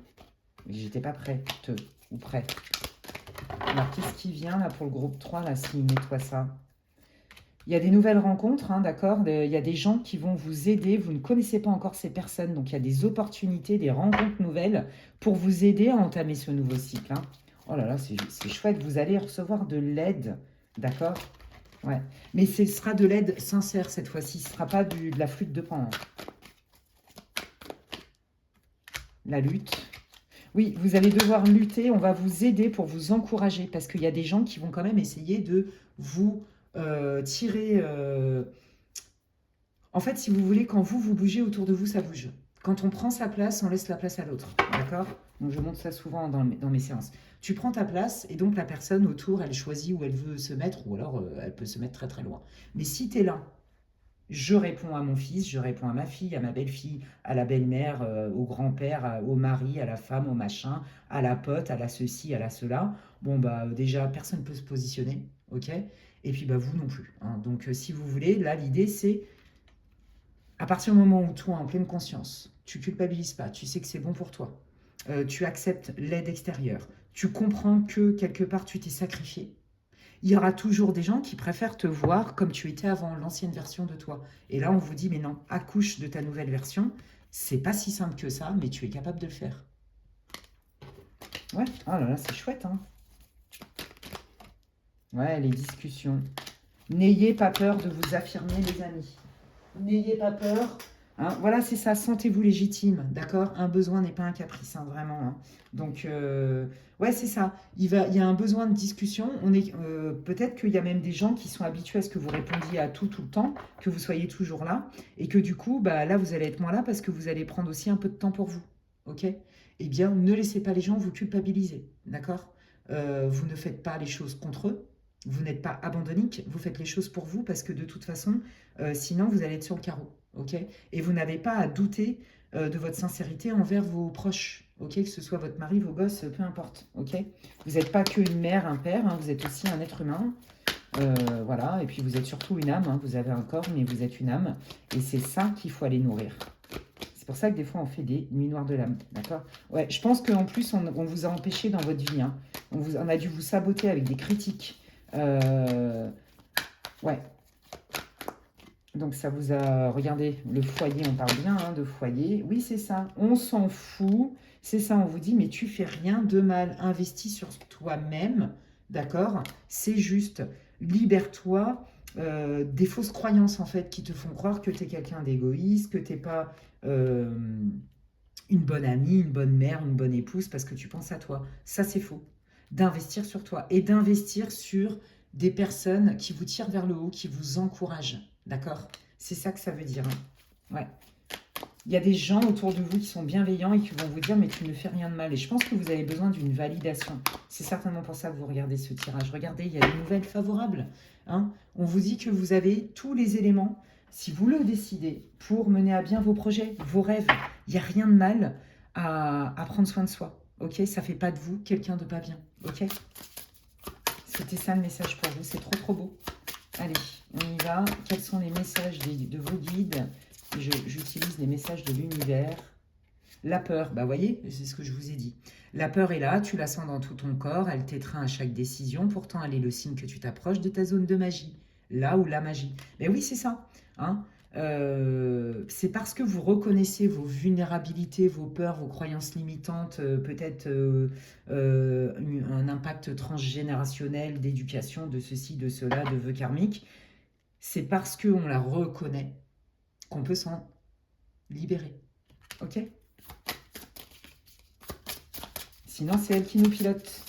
J'étais pas prête ou prêt. Alors, qu'est-ce qui vient là pour le groupe 3, là, s'il nettoie ça? Il y a des nouvelles rencontres, hein, d'accord? Il y a des gens qui vont vous aider. Vous ne connaissez pas encore ces personnes, donc il y a des opportunités, des rencontres nouvelles pour vous aider à entamer ce nouveau cycle, hein. Oh là là, c'est chouette. Vous allez recevoir de l'aide, d'accord? Ouais. Mais ce sera de l'aide sincère cette fois-ci. Ce ne sera pas de la flûte de Pan, hein. La lutte. Oui, vous allez devoir lutter, on va vous aider pour vous encourager, parce qu'il y a des gens qui vont quand même essayer de vous tirer... En fait, si vous voulez, quand vous bougez autour de vous, ça bouge. Quand on prend sa place, on laisse la place à l'autre, d'accord? Donc je montre ça souvent dans mes séances. Tu prends ta place, et donc la personne autour, elle choisit où elle veut se mettre, ou alors elle peut se mettre très très loin. Mais si tu es là, je réponds à mon fils, je réponds à ma fille, à ma belle-fille, à la belle-mère, au grand-père, au mari, à la femme, au machin, à la pote, à la ceci, à la cela. Bon, bah déjà, personne ne peut se positionner, ok? Et puis, bah vous non plus, hein. Donc, si vous voulez, là, l'idée, c'est, à partir du moment où toi, en pleine conscience, tu culpabilises pas, tu sais que c'est bon pour toi, tu acceptes l'aide extérieure, tu comprends que, quelque part, tu t'es sacrifié, il y aura toujours des gens qui préfèrent te voir comme tu étais avant, l'ancienne version de toi. Et là, on vous dit, mais non, accouche de ta nouvelle version. C'est pas si simple que ça, mais tu es capable de le faire. Ouais, oh là là, c'est chouette, hein. Ouais, les discussions. N'ayez pas peur de vous affirmer, les amis. N'ayez pas peur. Hein, voilà, c'est ça, sentez-vous légitime, d'accord? Un besoin n'est pas un caprice, hein, vraiment, hein. Donc, ouais, c'est ça. Il y a un besoin de discussion. Peut-être qu'il y a même des gens qui sont habitués à ce que vous répondiez à tout le temps, que vous soyez toujours là, et que du coup, bah, là, vous allez être moins là parce que vous allez prendre aussi un peu de temps pour vous, ok? Eh bien, ne laissez pas les gens vous culpabiliser, d'accord? Vous ne faites pas les choses contre eux, vous n'êtes pas abandonnique, vous faites les choses pour vous parce que de toute façon, sinon vous allez être sur le carreau, ok? Et vous n'avez pas à douter de votre sincérité envers vos proches, ok? Que ce soit votre mari, vos gosses, peu importe, ok? Vous n'êtes pas qu'une mère, un père, hein, vous êtes aussi un être humain, voilà, et puis vous êtes surtout une âme, hein, vous avez un corps, mais vous êtes une âme, et c'est ça qu'il faut aller nourrir. C'est pour ça que des fois on fait des nuits noires de l'âme, d'accord? Ouais, je pense qu'en plus on vous a empêché dans votre vie, hein. On a dû vous saboter avec des critiques. Ouais. Donc ça vous a... Regardez, le foyer, on parle bien hein, de foyer. Oui, c'est ça. On s'en fout. C'est ça, on vous dit, mais tu fais rien de mal. Investis sur toi-même, d'accord? C'est juste. Libère-toi des fausses croyances, en fait, qui te font croire que tu es quelqu'un d'égoïste, que tu n'es pas... une bonne amie, une bonne mère, une bonne épouse, parce que tu penses à toi. Ça, c'est faux. D'investir sur toi et d'investir sur des personnes qui vous tirent vers le haut, qui vous encouragent. D'accord? C'est ça que ça veut dire, hein. Ouais. Il y a des gens autour de vous qui sont bienveillants et qui vont vous dire « mais tu ne fais rien de mal ». Et je pense que vous avez besoin d'une validation. C'est certainement pour ça que vous regardez ce tirage. Regardez, il y a des nouvelles favorables, hein. On vous dit que vous avez tous les éléments, si vous le décidez, pour mener à bien vos projets, vos rêves. Il n'y a rien de mal à prendre soin de soi. Ok? Ça ne fait pas de vous quelqu'un de pas bien. Ok? C'était ça le message pour vous. C'est trop trop beau. Allez, on y va. Quels sont les messages de vos guides? J'utilise les messages de l'univers. La peur, bah voyez, c'est ce que je vous ai dit. La peur est là, tu la sens dans tout ton corps, elle t'étreint à chaque décision, pourtant elle est le signe que tu t'approches de ta zone de magie. Là où la magie. Mais oui, c'est ça. Hein. C'est parce que vous reconnaissez vos vulnérabilités, vos peurs, vos croyances limitantes, peut-être un impact transgénérationnel d'éducation, de ceci, de cela, de vœux karmiques. C'est parce qu'on la reconnaît qu'on peut s'en libérer. Ok? Sinon, c'est elle qui nous pilote.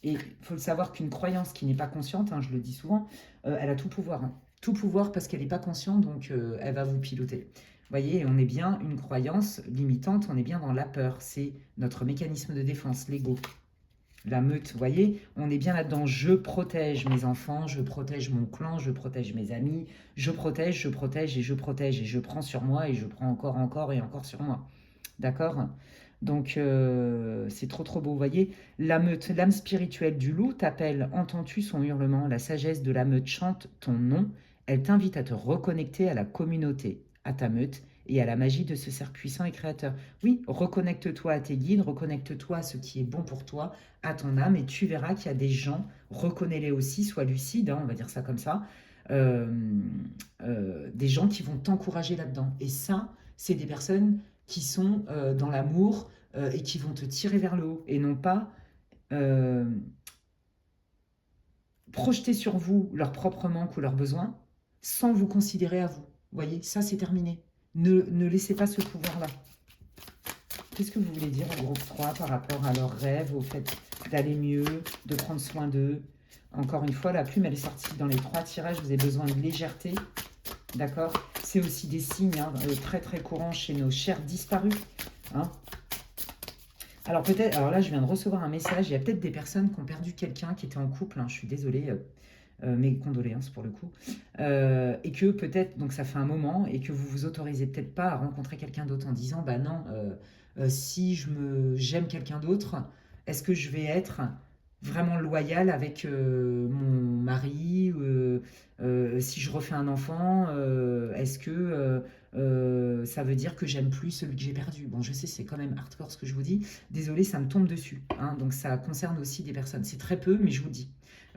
Et il faut le savoir qu'une croyance qui n'est pas consciente, hein, je le dis souvent, elle a tout pouvoir. Hein. Tout pouvoir parce qu'elle n'est pas consciente, donc elle va vous piloter. Vous voyez, on est bien une croyance limitante, on est bien dans la peur. C'est notre mécanisme de défense, l'ego. La meute, vous voyez, on est bien là-dedans. Je protège mes enfants, je protège mon clan, je protège mes amis, je protège et je protège. Et je prends sur moi et je prends encore et encore sur moi. D'accord? Donc, c'est trop trop beau. Vous voyez, la meute, l'âme spirituelle du loup t'appelle. Entends-tu son hurlement? La sagesse de la meute chante ton nom. Elle t'invite à te reconnecter à la communauté, à ta meute et à la magie de ce cercle puissant et créateur. Oui, reconnecte-toi à tes guides, reconnecte-toi à ce qui est bon pour toi, à ton âme, et tu verras qu'il y a des gens, reconnais-les aussi, sois lucide, hein, on va dire ça comme ça, euh, des gens qui vont t'encourager là-dedans. Et ça, c'est des personnes qui sont dans l'amour et qui vont te tirer vers le haut, et non pas euh, projeter sur vous leur propre manque ou leurs besoins sans vous considérer à vous. Vous voyez, ça c'est terminé. Ne laissez pas ce pouvoir-là. Qu'est-ce que vous voulez dire au groupe 3 par rapport à leurs rêves, au fait d'aller mieux, de prendre soin d'eux? Encore une fois, la plume, elle est sortie dans les 3 tirages. Vous avez besoin de légèreté, d'accord? C'est aussi des signes hein, très très courants chez nos chers disparus. Hein. Alors peut-être, alors là, je viens de recevoir un message. Il y a peut-être des personnes qui ont perdu quelqu'un qui était en couple. Hein, je suis désolée. Mes condoléances pour le coup, et que peut-être, donc ça fait un moment, et que vous vous autorisez peut-être pas à rencontrer quelqu'un d'autre en disant, bah non, si j'aime quelqu'un d'autre, est-ce que je vais être vraiment loyale avec mon mari, si je refais un enfant, est-ce que ça veut dire que j'aime plus celui que j'ai perdu? Bon, je sais, c'est quand même hardcore ce que je vous dis, désolé, ça me tombe dessus, hein, donc ça concerne aussi des personnes, c'est très peu, mais je vous dis.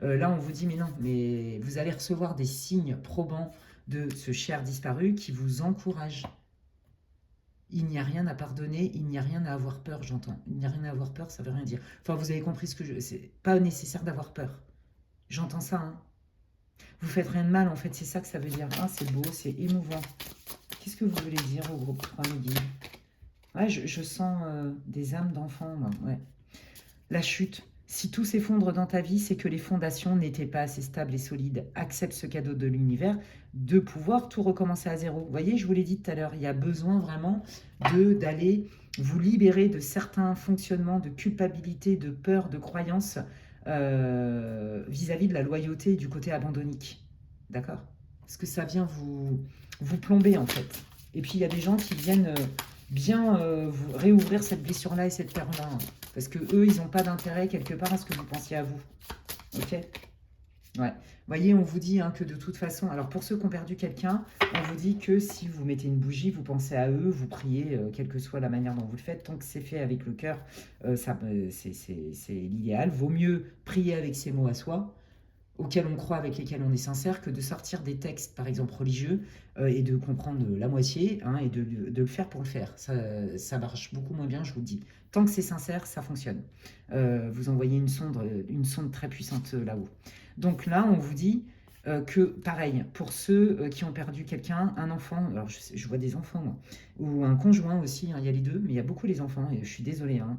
Là, on vous dit, mais non, mais vous allez recevoir des signes probants de ce cher disparu qui vous encourage. Il n'y a rien à pardonner, il n'y a rien à avoir peur, j'entends. Il n'y a rien à avoir peur, ça veut rien dire. Enfin, vous avez compris ce que je... C'est pas nécessaire d'avoir peur. J'entends ça, hein. Vous faites rien de mal, en fait, c'est ça que ça veut dire. Ah, c'est beau, c'est émouvant. Qu'est-ce que vous voulez dire au groupe 3 midi? Ouais, je sens des âmes d'enfants, moi, ouais. La chute. Si tout s'effondre dans ta vie, c'est que les fondations n'étaient pas assez stables et solides. Accepte ce cadeau de l'univers de pouvoir tout recommencer à zéro. Vous voyez, je vous l'ai dit tout à l'heure, il y a besoin vraiment d'aller vous libérer de certains fonctionnements de culpabilité, de peur, de croyances vis-à-vis de la loyauté du côté abandonnique. D'accord? Parce que ça vient vous plomber en fait. Et puis il y a des gens qui viennent bien vous réouvrir cette blessure-là et cette peur-là. Hein. Parce que eux, ils n'ont pas d'intérêt quelque part à ce que vous pensiez à vous. Ok? Ouais. Vous voyez, on vous dit hein, que de toute façon, alors pour ceux qui ont perdu quelqu'un, on vous dit que si vous mettez une bougie, vous pensez à eux, vous priez, quelle que soit la manière dont vous le faites, tant que c'est fait avec le cœur, c'est l'idéal. Vaut mieux prier avec ses mots à soi, auxquels on croit, avec lesquels on est sincère, que de sortir des textes, par exemple religieux, et de comprendre la moitié, hein, et de le faire pour le faire. Ça marche beaucoup moins bien, je vous le dis. Tant que c'est sincère, ça fonctionne. Vous envoyez une sonde très puissante là-haut. Donc là, on vous dit, que, pareil, pour ceux qui ont perdu quelqu'un, un enfant, alors je vois des enfants, moi, ou un conjoint aussi, hein, il y a les deux, mais il y a beaucoup les enfants, et je suis désolée, hein.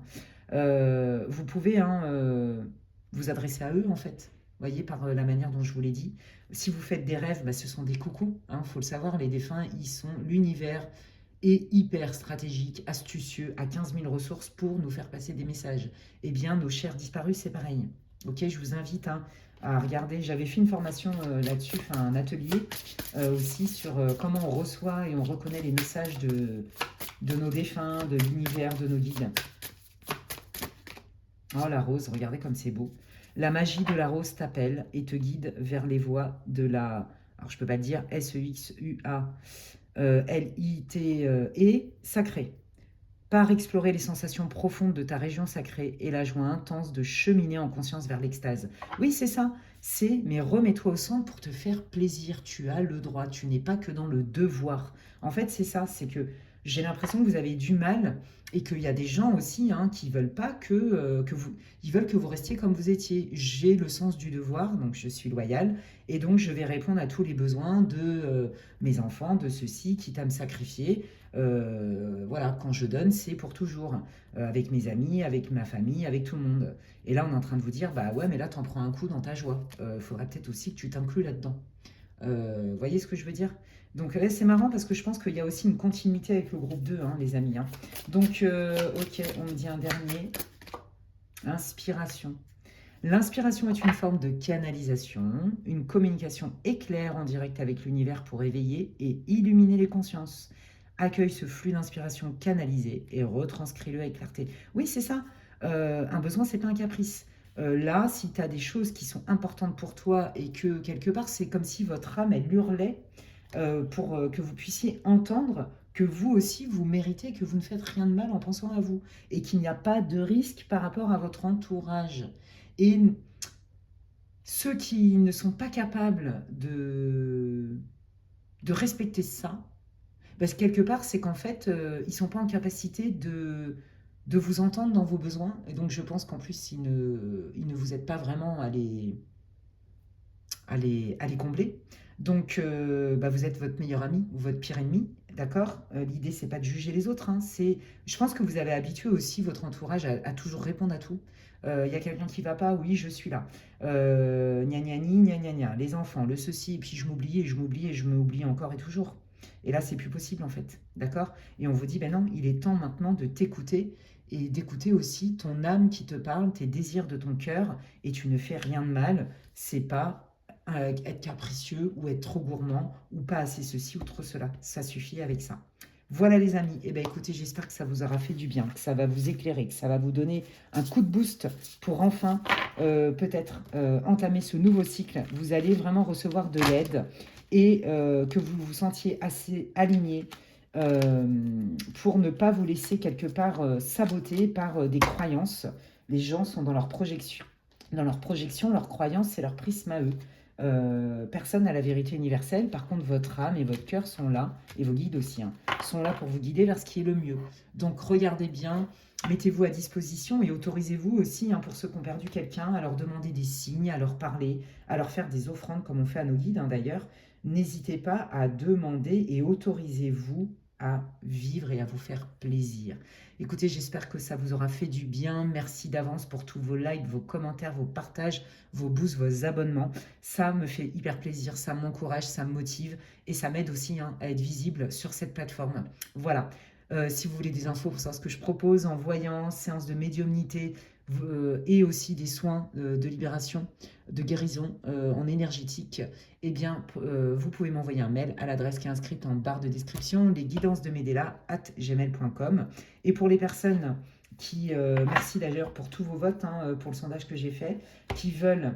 Vous pouvez hein, vous adresser à eux, en fait, voyez, par la manière dont je vous l'ai dit. Si vous faites des rêves, bah, ce sont des coucous, hein, faut le savoir, les défunts, ils sont l'univers est hyper stratégique, astucieux, à 15 000 ressources pour nous faire passer des messages. Eh bien, nos chers disparus, c'est pareil. Ok, je vous invite hein, à regarder. J'avais fait une formation là-dessus, enfin, un atelier aussi sur comment on reçoit et on reconnaît les messages de nos défunts, de l'univers, de nos guides. Oh, la rose, regardez comme c'est beau. La magie de la rose t'appelle et te guide vers les voies de la... Alors, je peux pas le dire, S-E-X-U-A, L-I-T-E, sacrée. Par explorer les sensations profondes de ta région sacrée et la joie intense de cheminer en conscience vers l'extase. Oui, c'est ça. C'est, mais remets-toi au centre pour te faire plaisir. Tu as le droit. Tu n'es pas que dans le devoir. En fait, c'est ça. C'est que j'ai l'impression que vous avez du mal et qu'il y a des gens aussi hein, qui veulent pas que vous... Ils veulent que vous restiez comme vous étiez. J'ai le sens du devoir, donc je suis loyale. Et donc, je vais répondre à tous les besoins de mes enfants, de ceux-ci, quitte à me sacrifier. Voilà, quand je donne, c'est pour toujours, avec mes amis, avec ma famille, avec tout le monde. Et là, on est en train de vous dire, bah ouais, mais là, t'en prends un coup dans ta joie. Faudrait peut-être aussi que tu t'inclues là-dedans. Voyez ce que je veux dire? Donc là, c'est marrant parce que je pense qu'il y a aussi une continuité avec le groupe 2, hein, les amis. Hein. Donc, ok, on me dit un dernier. Inspiration. L'inspiration est une forme de canalisation, une communication éclair en direct avec l'univers pour éveiller et illuminer les consciences. Accueille ce flux d'inspiration canalisé et retranscris-le avec clarté. Oui, c'est ça. Un besoin, c'est pas un caprice. Là, si tu as des choses qui sont importantes pour toi et que quelque part, c'est comme si votre âme, elle hurlait pour que vous puissiez entendre que vous aussi, vous méritez, que vous ne faites rien de mal en pensant à vous et qu'il n'y a pas de risque par rapport à votre entourage. Et ceux qui ne sont pas capables de respecter ça, parce que quelque part, c'est qu'en fait, ils ne sont pas en capacité de vous entendre dans vos besoins. Et donc, je pense qu'en plus, ils ne vous aident pas vraiment à les combler. Donc, bah, vous êtes votre meilleur ami ou votre pire ennemi, d'accord. L'idée, c'est pas de juger les autres. Hein, je pense que vous avez habitué aussi votre entourage à toujours répondre à tout. Il y a quelqu'un qui va pas, oui, je suis là. Gna gna ni, gna gna gna. Les enfants, le ceci, et puis je m'oublie, et je m'oublie, et je m'oublie encore et toujours. Et là, c'est plus possible, en fait, d'accord. Et on vous dit, ben non, il est temps maintenant de t'écouter et d'écouter aussi ton âme qui te parle, tes désirs de ton cœur, et tu ne fais rien de mal. C'est pas être capricieux ou être trop gourmand ou pas assez ceci ou trop cela. Ça suffit avec ça. Voilà les amis, et bien écoutez, j'espère que ça vous aura fait du bien, que ça va vous éclairer, que ça va vous donner un coup de boost pour enfin peut-être entamer ce nouveau cycle. Vous allez vraiment recevoir de l'aide et que vous vous sentiez assez aligné pour ne pas vous laisser quelque part saboter par des croyances. Les gens sont dans leur projection, leurs croyances et leur prisme à eux. Personne n'a la vérité universelle. Par contre, votre âme et votre cœur sont là, et vos guides aussi, hein, sont là pour vous guider vers ce qui est le mieux. Donc, regardez bien, mettez-vous à disposition et autorisez-vous aussi, hein, pour ceux qui ont perdu quelqu'un, à leur demander des signes, à leur parler, à leur faire des offrandes, comme on fait à nos guides, hein, d'ailleurs. N'hésitez pas à demander et autorisez-vous à vivre et à vous faire plaisir. Écoutez, j'espère que ça vous aura fait du bien. Merci d'avance pour tous vos likes, vos commentaires, vos partages, vos boosts, vos abonnements. Ça me fait hyper plaisir, ça m'encourage, ça me motive et ça m'aide aussi hein, à être visible sur cette plateforme. Voilà. Si vous voulez des infos pour savoir ce que je propose en voyance, séance de médiumnité et aussi des soins de libération, de guérison en énergétique, eh bien, vous pouvez m'envoyer un mail à l'adresse qui est inscrite en barre de description, lesguidancesdemedela@gmail.com. Et pour les personnes qui, merci d'ailleurs pour tous vos votes, hein, pour le sondage que j'ai fait, qui veulent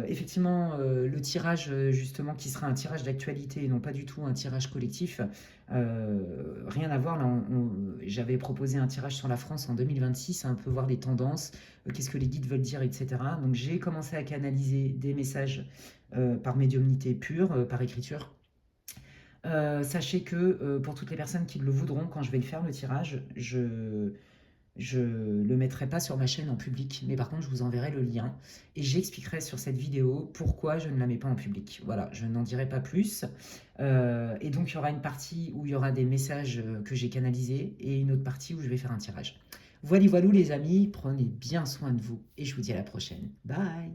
effectivement le tirage justement qui sera un tirage d'actualité et non pas du tout un tirage collectif, rien à voir là, j'avais proposé un tirage sur la France en 2026, un peu voir les tendances, qu'est-ce que les guides veulent dire, etc. Donc j'ai commencé à canaliser des messages par médiumnité pure, par écriture. Sachez que pour toutes les personnes qui le voudront, quand je vais le faire le tirage, Je ne le mettrai pas sur ma chaîne en public, mais par contre, je vous enverrai le lien et j'expliquerai sur cette vidéo pourquoi je ne la mets pas en public. Voilà, je n'en dirai pas plus. Et donc, il y aura une partie où il y aura des messages que j'ai canalisés et une autre partie où je vais faire un tirage. Voilà, voilà les amis, prenez bien soin de vous et je vous dis à la prochaine. Bye!